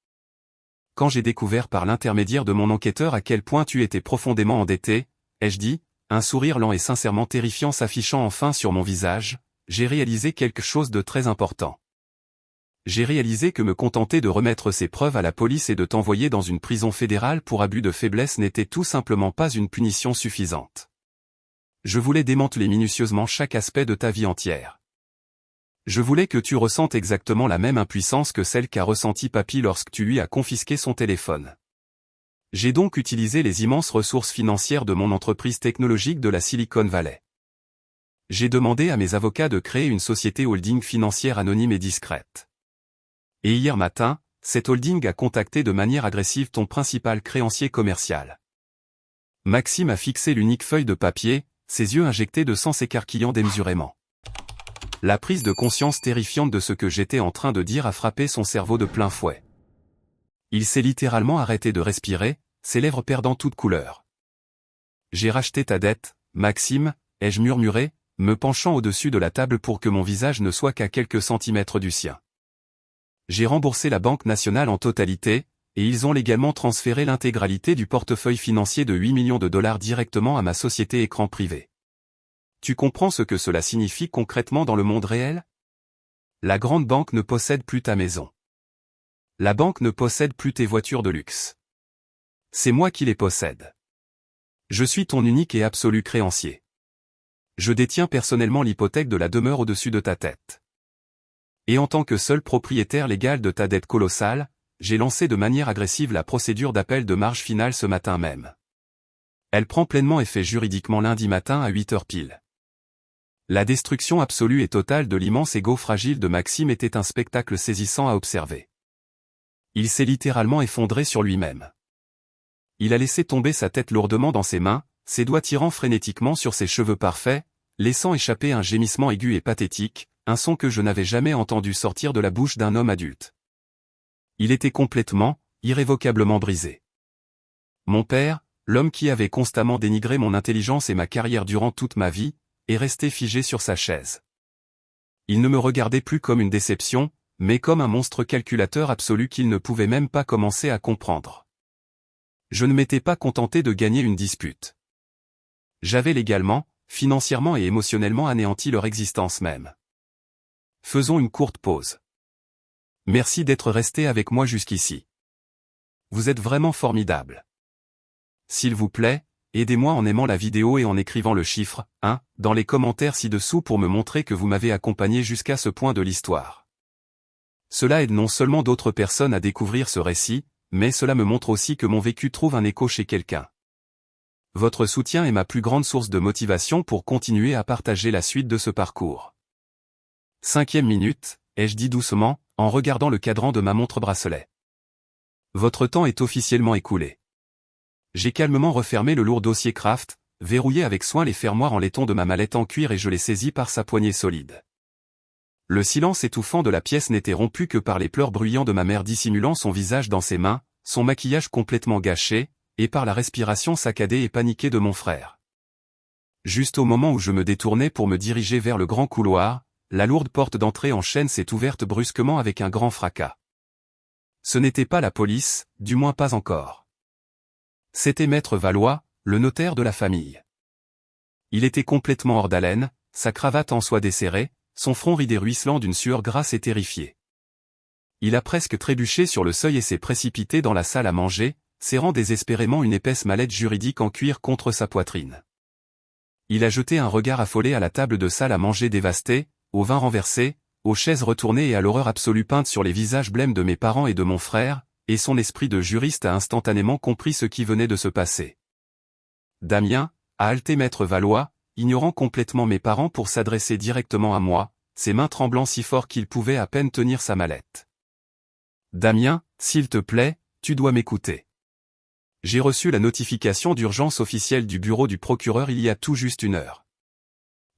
Quand j'ai découvert par l'intermédiaire de mon enquêteur à quel point tu étais profondément endetté, ai-je dit, un sourire lent et sincèrement terrifiant s'affichant enfin sur mon visage, j'ai réalisé quelque chose de très important. J'ai réalisé que me contenter de remettre ces preuves à la police et de t'envoyer dans une prison fédérale pour abus de faiblesse n'était tout simplement pas une punition suffisante. Je voulais démanteler minutieusement chaque aspect de ta vie entière. Je voulais que tu ressentes exactement la même impuissance que celle qu'a ressentie Papy lorsque tu lui as confisqué son téléphone. J'ai donc utilisé les immenses ressources financières de mon entreprise technologique de la Silicon Valley. J'ai demandé à mes avocats de créer une société holding financière anonyme et discrète. Et hier matin, cette holding a contacté de manière agressive ton principal créancier commercial. Maxime a fixé l'unique feuille de papier, ses yeux injectés de sang s'écarquillant démesurément. La prise de conscience terrifiante de ce que j'étais en train de dire a frappé son cerveau de plein fouet. Il s'est littéralement arrêté de respirer, ses lèvres perdant toute couleur. « J'ai racheté ta dette, Maxime », ai-je murmuré, me penchant au-dessus de la table pour que mon visage ne soit qu'à quelques centimètres du sien. J'ai remboursé la Banque nationale en totalité, et ils ont légalement transféré l'intégralité du portefeuille financier de 8 millions de dollars directement à ma société écran privé. Tu comprends ce que cela signifie concrètement dans le monde réel? La grande banque ne possède plus ta maison. La banque ne possède plus tes voitures de luxe. C'est moi qui les possède. Je suis ton unique et absolu créancier. Je détiens personnellement l'hypothèque de la demeure au-dessus de ta tête. Et en tant que seul propriétaire légal de ta dette colossale, j'ai lancé de manière agressive la procédure d'appel de marge finale ce matin même. Elle prend pleinement effet juridiquement lundi matin à 8h pile. La destruction absolue et totale de l'immense ego fragile de Maxime était un spectacle saisissant à observer. Il s'est littéralement effondré sur lui-même. Il a laissé tomber sa tête lourdement dans ses mains, ses doigts tirant frénétiquement sur ses cheveux parfaits, laissant échapper un gémissement aigu et pathétique, un son que je n'avais jamais entendu sortir de la bouche d'un homme adulte. Il était complètement, irrévocablement brisé. Mon père, l'homme qui avait constamment dénigré mon intelligence et ma carrière durant toute ma vie, est resté figé sur sa chaise. Il ne me regardait plus comme une déception, mais comme un monstre calculateur absolu qu'il ne pouvait même pas commencer à comprendre. Je ne m'étais pas contenté de gagner une dispute. J'avais légalement, financièrement et émotionnellement anéanti leur existence même. Faisons une courte pause. Merci d'être resté avec moi jusqu'ici. Vous êtes vraiment formidable. S'il vous plaît, aidez-moi en aimant la vidéo et en écrivant le chiffre 1 dans les commentaires ci-dessous pour me montrer que vous m'avez accompagné jusqu'à ce point de l'histoire. Cela aide non seulement d'autres personnes à découvrir ce récit, mais cela me montre aussi que mon vécu trouve un écho chez quelqu'un. Votre soutien est ma plus grande source de motivation pour continuer à partager la suite de ce parcours. 5e minute, ai-je dit doucement, en regardant le cadran de ma montre-bracelet. Votre temps est officiellement écoulé. J'ai calmement refermé le lourd dossier Kraft, verrouillé avec soin les fermoirs en laiton de ma mallette en cuir et je l'ai saisi par sa poignée solide. Le silence étouffant de la pièce n'était rompu que par les pleurs bruyants de ma mère dissimulant son visage dans ses mains, son maquillage complètement gâché, et par la respiration saccadée et paniquée de mon frère. Juste au moment où je me détournais pour me diriger vers le grand couloir, la lourde porte d'entrée en chêne s'est ouverte brusquement avec un grand fracas. Ce n'était pas la police, du moins pas encore. C'était Maître Valois, le notaire de la famille. Il était complètement hors d'haleine, sa cravate en soie desserrée, son front ridé ruisselant d'une sueur grasse et terrifiée. Il a presque trébuché sur le seuil et s'est précipité dans la salle à manger, serrant désespérément une épaisse mallette juridique en cuir contre sa poitrine. Il a jeté un regard affolé à la table de salle à manger dévastée, au vin renversé, aux chaises retournées et à l'horreur absolue peinte sur les visages blêmes de mes parents et de mon frère, et son esprit de juriste a instantanément compris ce qui venait de se passer. Damien, a haleté Maître Valois, ignorant complètement mes parents pour s'adresser directement à moi, ses mains tremblant si fort qu'il pouvait à peine tenir sa mallette. Damien, s'il te plaît, tu dois m'écouter. J'ai reçu la notification d'urgence officielle du bureau du procureur il y a tout juste 1 heure.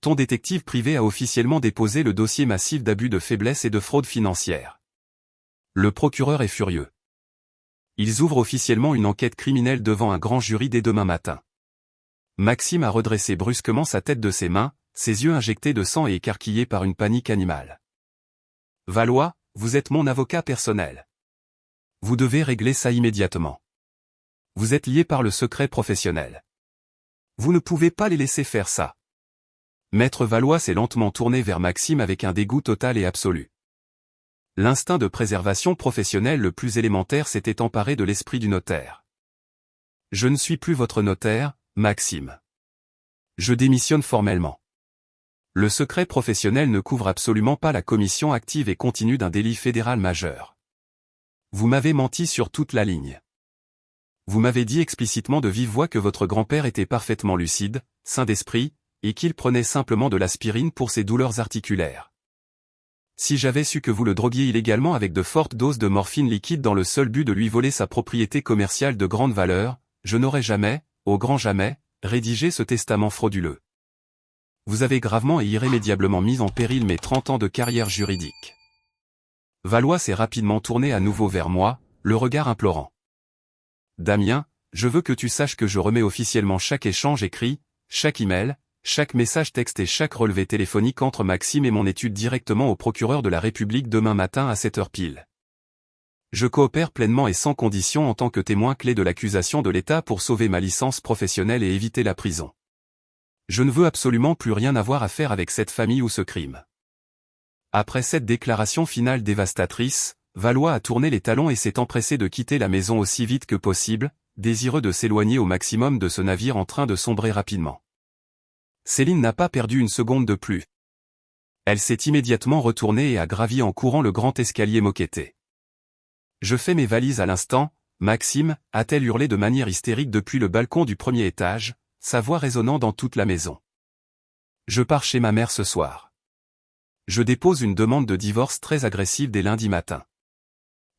Ton détective privé a officiellement déposé le dossier massif d'abus de faiblesse et de fraude financière. Le procureur est furieux. Ils ouvrent officiellement une enquête criminelle devant un grand jury dès demain matin. Maxime a redressé brusquement sa tête de ses mains, ses yeux injectés de sang et écarquillés par une panique animale. Valois, vous êtes mon avocat personnel. Vous devez régler ça immédiatement. Vous êtes liés par le secret professionnel. Vous ne pouvez pas les laisser faire ça. Maître Valois s'est lentement tourné vers Maxime avec un dégoût total et absolu. L'instinct de préservation professionnelle le plus élémentaire s'était emparé de l'esprit du notaire. Je ne suis plus votre notaire, Maxime. Je démissionne formellement. Le secret professionnel ne couvre absolument pas la commission active et continue d'un délit fédéral majeur. Vous m'avez menti sur toute la ligne. Vous m'avez dit explicitement de vive voix que votre grand-père était parfaitement lucide, sain d'esprit, et qu'il prenait simplement de l'aspirine pour ses douleurs articulaires. Si j'avais su que vous le droguiez illégalement avec de fortes doses de morphine liquide dans le seul but de lui voler sa propriété commerciale de grande valeur, je n'aurais jamais, au grand jamais, rédiger ce testament frauduleux. Vous avez gravement et irrémédiablement mis en péril mes 30 ans de carrière juridique. Valois s'est rapidement tourné à nouveau vers moi, le regard implorant. Damien, je veux que tu saches que je remets officiellement chaque échange écrit, chaque email, chaque message texte et chaque relevé téléphonique entre Maxime et mon étude directement au procureur de la République demain matin à 7h pile. Je coopère pleinement et sans condition en tant que témoin clé de l'accusation de l'État pour sauver ma licence professionnelle et éviter la prison. Je ne veux absolument plus rien avoir à faire avec cette famille ou ce crime. Après cette déclaration finale dévastatrice, Valois a tourné les talons et s'est empressé de quitter la maison aussi vite que possible, désireux de s'éloigner au maximum de ce navire en train de sombrer rapidement. Céline n'a pas perdu une seconde de plus. Elle s'est immédiatement retournée et a gravi en courant le grand escalier moquetté. « Je fais mes valises à l'instant, Maxime » a-t-elle hurlé de manière hystérique depuis le balcon du premier étage, sa voix résonnant dans toute la maison. « Je pars chez ma mère ce soir. Je dépose une demande de divorce très agressive dès lundi matin.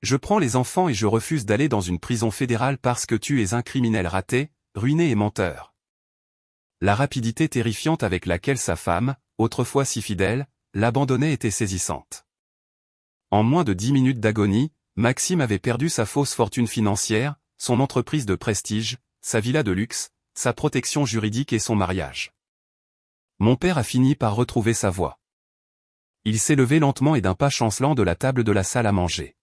Je prends les enfants et je refuse d'aller dans une prison fédérale parce que tu es un criminel raté, ruiné et menteur. » La rapidité terrifiante avec laquelle sa femme, autrefois si fidèle, l'abandonnait était saisissante. En moins de 10 minutes d'agonie, Maxime avait perdu sa fausse fortune financière, son entreprise de prestige, sa villa de luxe, sa protection juridique et son mariage. Mon père a fini par retrouver sa voix. Il s'est levé lentement et d'un pas chancelant de la table de la salle à manger.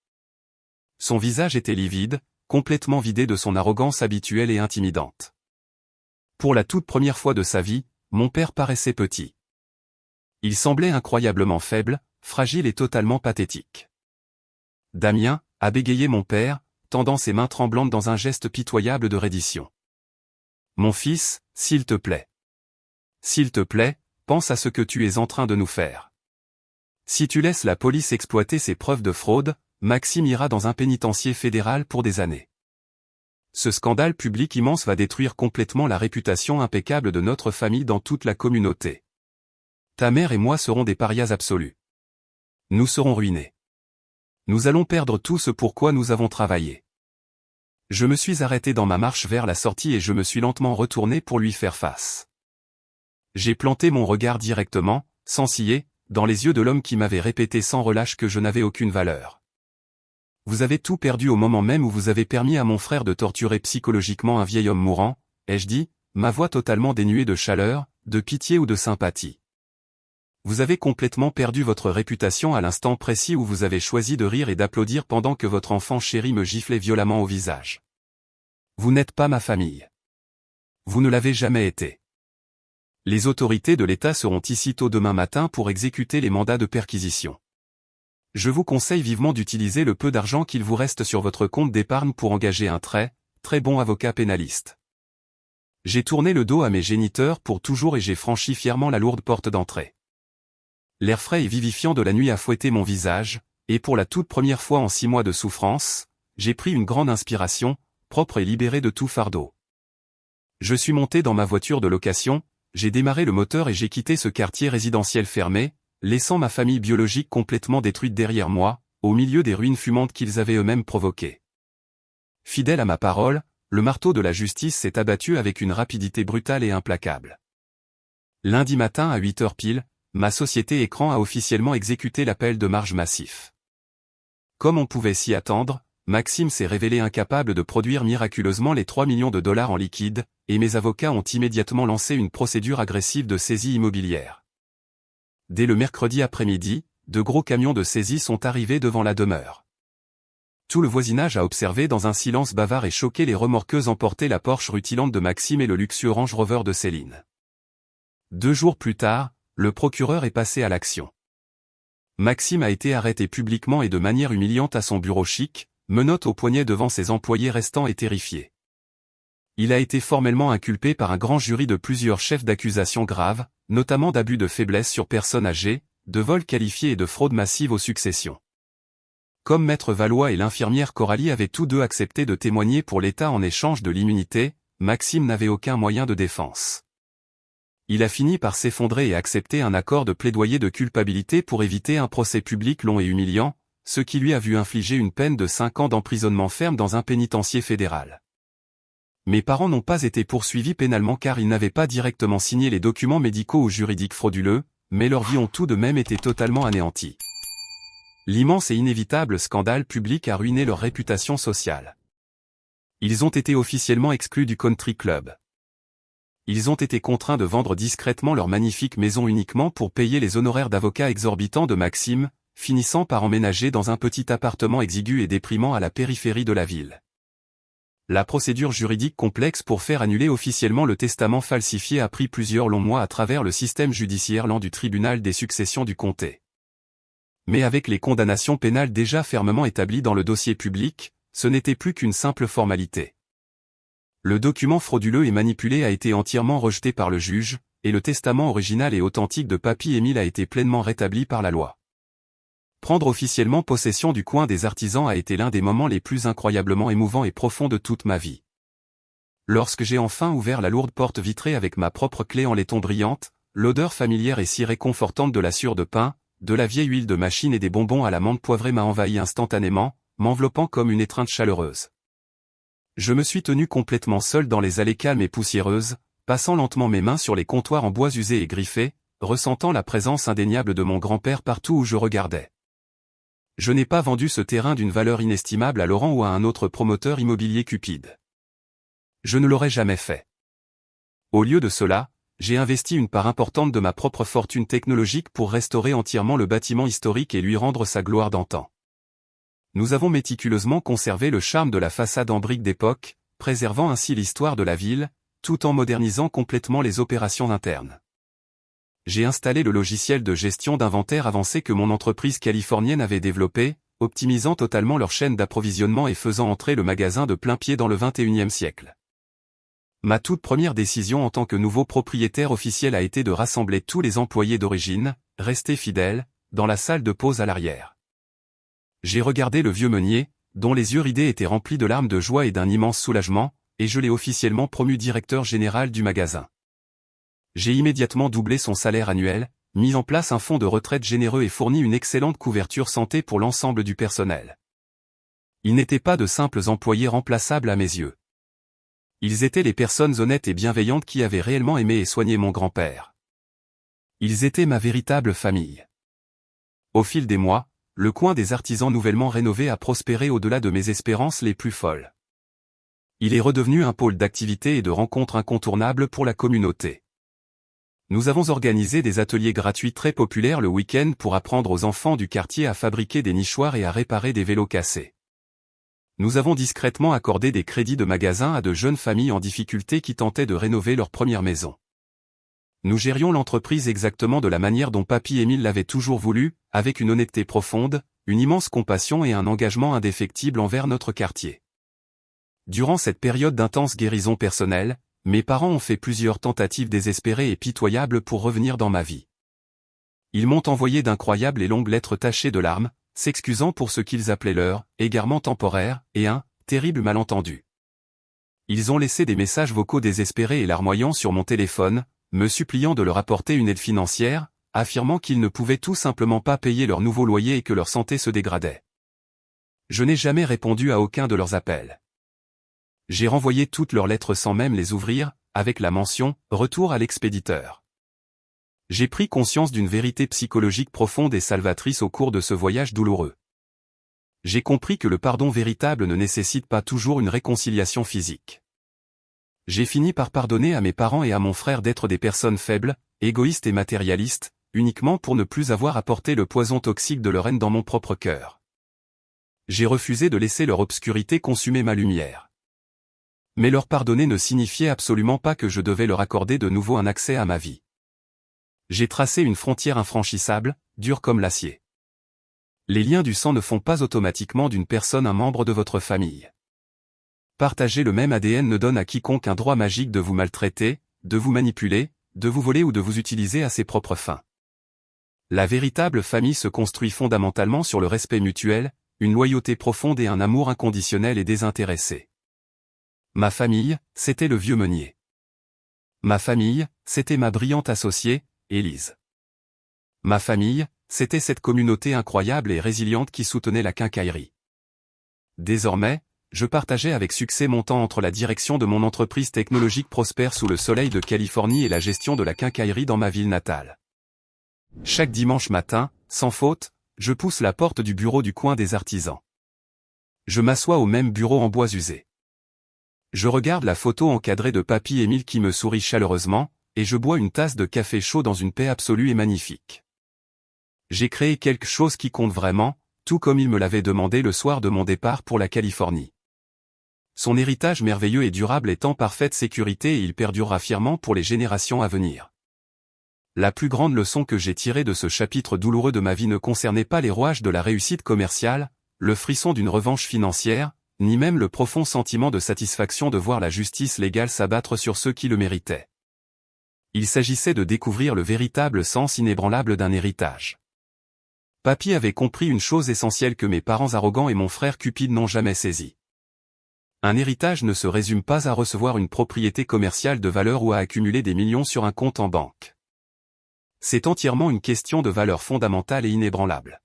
Son visage était livide, complètement vidé de son arrogance habituelle et intimidante. Pour la toute première fois de sa vie, mon père paraissait petit. Il semblait incroyablement faible, fragile et totalement pathétique. « Damien » a bégayé mon père, tendant ses mains tremblantes dans un geste pitoyable de reddition. « Mon fils, s'il te plaît. S'il te plaît, pense à ce que tu es en train de nous faire. Si tu laisses la police exploiter ses preuves de fraude, Maxime ira dans un pénitencier fédéral pour des années. Ce scandale public immense va détruire complètement la réputation impeccable de notre famille dans toute la communauté. Ta mère et moi serons des parias absolus. Nous serons ruinés. Nous allons perdre tout ce pour quoi nous avons travaillé. » Je me suis arrêté dans ma marche vers la sortie et je me suis lentement retourné pour lui faire face. J'ai planté mon regard directement, sans ciller, dans les yeux de l'homme qui m'avait répété sans relâche que je n'avais aucune valeur. « Vous avez tout perdu au moment même où vous avez permis à mon frère de torturer psychologiquement un vieil homme mourant, » ai-je dit, ma voix totalement dénuée de chaleur, de pitié ou de sympathie. « Vous avez complètement perdu votre réputation à l'instant précis où vous avez choisi de rire et d'applaudir pendant que votre enfant chéri me giflait violemment au visage. Vous n'êtes pas ma famille. Vous ne l'avez jamais été. Les autorités de l'État seront ici tôt demain matin pour exécuter les mandats de perquisition. Je vous conseille vivement d'utiliser le peu d'argent qu'il vous reste sur votre compte d'épargne pour engager un très bon avocat pénaliste. » J'ai tourné le dos à mes géniteurs pour toujours et j'ai franchi fièrement la lourde porte d'entrée. L'air frais et vivifiant de la nuit a fouetté mon visage, et pour la toute première fois en 6 mois de souffrance, j'ai pris une grande inspiration, propre et libérée de tout fardeau. Je suis monté dans ma voiture de location, j'ai démarré le moteur et j'ai quitté ce quartier résidentiel fermé, laissant ma famille biologique complètement détruite derrière moi, au milieu des ruines fumantes qu'ils avaient eux-mêmes provoquées. Fidèle à ma parole, le marteau de la justice s'est abattu avec une rapidité brutale et implacable. Lundi matin à 8h pile, ma société Écran a officiellement exécuté l'appel de marge massif. Comme on pouvait s'y attendre, Maxime s'est révélé incapable de produire miraculeusement les 3 millions de dollars en liquide, et mes avocats ont immédiatement lancé une procédure agressive de saisie immobilière. Dès le mercredi après-midi, de gros camions de saisie sont arrivés devant la demeure. Tout le voisinage a observé dans un silence bavard et choqué les remorqueuses emporter la Porsche rutilante de Maxime et le luxueux Range Rover de Céline. 2 jours plus tard, le procureur est passé à l'action. Maxime a été arrêté publiquement et de manière humiliante à son bureau chic, menottes au poignet devant ses employés restants et terrifiés. Il a été formellement inculpé par un grand jury de plusieurs chefs d'accusation graves, notamment d'abus de faiblesse sur personnes âgées, de vol qualifié et de fraude massive aux successions. Comme Maître Valois et l'infirmière Coralie avaient tous deux accepté de témoigner pour l'État en échange de l'immunité, Maxime n'avait aucun moyen de défense. Il a fini par s'effondrer et accepter un accord de plaidoyer de culpabilité pour éviter un procès public long et humiliant, ce qui lui a vu infliger une peine de 5 ans d'emprisonnement ferme dans un pénitencier fédéral. Mes parents n'ont pas été poursuivis pénalement car ils n'avaient pas directement signé les documents médicaux ou juridiques frauduleux, mais leurs vies ont tout de même été totalement anéanties. L'immense et inévitable scandale public a ruiné leur réputation sociale. Ils ont été officiellement exclus du country club. Ils ont été contraints de vendre discrètement leur magnifique maison uniquement pour payer les honoraires d'avocat exorbitants de Maxime, finissant par emménager dans un petit appartement exigu et déprimant à la périphérie de la ville. La procédure juridique complexe pour faire annuler officiellement le testament falsifié a pris plusieurs longs mois à travers le système judiciaire lent du tribunal des successions du comté. Mais avec les condamnations pénales déjà fermement établies dans le dossier public, ce n'était plus qu'une simple formalité. Le document frauduleux et manipulé a été entièrement rejeté par le juge, et le testament original et authentique de Papy Émile a été pleinement rétabli par la loi. Prendre officiellement possession du coin des artisans a été l'un des moments les plus incroyablement émouvants et profonds de toute ma vie. Lorsque j'ai enfin ouvert la lourde porte vitrée avec ma propre clé en laiton brillante, l'odeur familière et si réconfortante de la sure de pain, de la vieille huile de machine et des bonbons à la menthe poivrée m'a envahi instantanément, m'enveloppant comme une étreinte chaleureuse. Je me suis tenu complètement seul dans les allées calmes et poussiéreuses, passant lentement mes mains sur les comptoirs en bois usés et griffés, ressentant la présence indéniable de mon grand-père partout où je regardais. Je n'ai pas vendu ce terrain d'une valeur inestimable à Laurent ou à un autre promoteur immobilier cupide. Je ne l'aurais jamais fait. Au lieu de cela, j'ai investi une part importante de ma propre fortune technologique pour restaurer entièrement le bâtiment historique et lui rendre sa gloire d'antan. Nous avons méticuleusement conservé le charme de la façade en briques d'époque, préservant ainsi l'histoire de la ville, tout en modernisant complètement les opérations internes. J'ai installé le logiciel de gestion d'inventaire avancé que mon entreprise californienne avait développé, optimisant totalement leur chaîne d'approvisionnement et faisant entrer le magasin de plain pied dans le XXIe siècle. Ma toute première décision en tant que nouveau propriétaire officiel a été de rassembler tous les employés d'origine, restés fidèles, dans la salle de pause à l'arrière. J'ai regardé le vieux meunier, dont les yeux ridés étaient remplis de larmes de joie et d'un immense soulagement, et je l'ai officiellement promu directeur général du magasin. J'ai immédiatement doublé son salaire annuel, mis en place un fonds de retraite généreux et fourni une excellente couverture santé pour l'ensemble du personnel. Ils n'étaient pas de simples employés remplaçables à mes yeux. Ils étaient les personnes honnêtes et bienveillantes qui avaient réellement aimé et soigné mon grand-père. Ils étaient ma véritable famille. Au fil des mois, le coin des artisans nouvellement rénové a prospéré au-delà de mes espérances les plus folles. Il est redevenu un pôle d'activité et de rencontres incontournables pour la communauté. Nous avons organisé des ateliers gratuits très populaires le week-end pour apprendre aux enfants du quartier à fabriquer des nichoirs et à réparer des vélos cassés. Nous avons discrètement accordé des crédits de magasin à de jeunes familles en difficulté qui tentaient de rénover leur première maison. Nous gérions l'entreprise exactement de la manière dont Papy Émile l'avait toujours voulu, avec une honnêteté profonde, une immense compassion et un engagement indéfectible envers notre quartier. Durant cette période d'intense guérison personnelle, mes parents ont fait plusieurs tentatives désespérées et pitoyables pour revenir dans ma vie. Ils m'ont envoyé d'incroyables et longues lettres tachées de larmes, s'excusant pour ce qu'ils appelaient leur égarement temporaire et un terrible malentendu. Ils ont laissé des messages vocaux désespérés et larmoyants sur mon téléphone, me suppliant de leur apporter une aide financière, affirmant qu'ils ne pouvaient tout simplement pas payer leur nouveau loyer et que leur santé se dégradait. Je n'ai jamais répondu à aucun de leurs appels. J'ai renvoyé toutes leurs lettres sans même les ouvrir, avec la mention « Retour à l'expéditeur ». J'ai pris conscience d'une vérité psychologique profonde et salvatrice au cours de ce voyage douloureux. J'ai compris que le pardon véritable ne nécessite pas toujours une réconciliation physique. J'ai fini par pardonner à mes parents et à mon frère d'être des personnes faibles, égoïstes et matérialistes, uniquement pour ne plus avoir apporté le poison toxique de leur haine dans mon propre cœur. J'ai refusé de laisser leur obscurité consumer ma lumière. Mais leur pardonner ne signifiait absolument pas que je devais leur accorder de nouveau un accès à ma vie. J'ai tracé une frontière infranchissable, dure comme l'acier. Les liens du sang ne font pas automatiquement d'une personne un membre de votre famille. Partager le même ADN ne donne à quiconque un droit magique de vous maltraiter, de vous manipuler, de vous voler ou de vous utiliser à ses propres fins. La véritable famille se construit fondamentalement sur le respect mutuel, une loyauté profonde et un amour inconditionnel et désintéressé. Ma famille, c'était le vieux meunier. Ma famille, c'était ma brillante associée, Élise. Ma famille, c'était cette communauté incroyable et résiliente qui soutenait la quincaillerie. Désormais, je partageais avec succès mon temps entre la direction de mon entreprise technologique prospère sous le soleil de Californie et la gestion de la quincaillerie dans ma ville natale. Chaque dimanche matin, sans faute, je pousse la porte du bureau du coin des artisans. Je m'assois au même bureau en bois usé. Je regarde la photo encadrée de Papy Émile qui me sourit chaleureusement, et je bois une tasse de café chaud dans une paix absolue et magnifique. J'ai créé quelque chose qui compte vraiment, tout comme il me l'avait demandé le soir de mon départ pour la Californie. Son héritage merveilleux et durable est en parfaite sécurité et il perdurera fièrement pour les générations à venir. La plus grande leçon que j'ai tirée de ce chapitre douloureux de ma vie ne concernait pas les rouages de la réussite commerciale, le frisson d'une revanche financière, ni même le profond sentiment de satisfaction de voir la justice légale s'abattre sur ceux qui le méritaient. Il s'agissait de découvrir le véritable sens inébranlable d'un héritage. Papy avait compris une chose essentielle que mes parents arrogants et mon frère cupide n'ont jamais saisie. Un héritage ne se résume pas à recevoir une propriété commerciale de valeur ou à accumuler des millions sur un compte en banque. C'est entièrement une question de valeur fondamentale et inébranlable.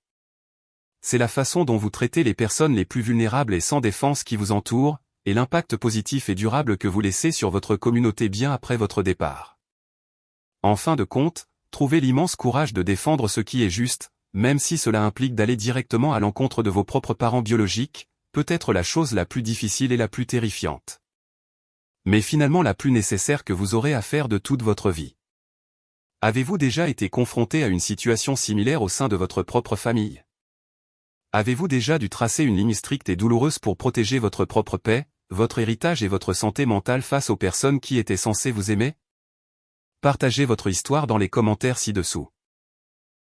C'est la façon dont vous traitez les personnes les plus vulnérables et sans défense qui vous entourent, et l'impact positif et durable que vous laissez sur votre communauté bien après votre départ. En fin de compte, trouvez l'immense courage de défendre ce qui est juste, même si cela implique d'aller directement à l'encontre de vos propres parents biologiques, peut-être la chose la plus difficile et la plus terrifiante. Mais finalement la plus nécessaire que vous aurez à faire de toute votre vie. Avez-vous déjà été confronté à une situation similaire au sein de votre propre famille? Avez-vous déjà dû tracer une ligne stricte et douloureuse pour protéger votre propre paix, votre héritage et votre santé mentale face aux personnes qui étaient censées vous aimer? Partagez votre histoire dans les commentaires ci-dessous.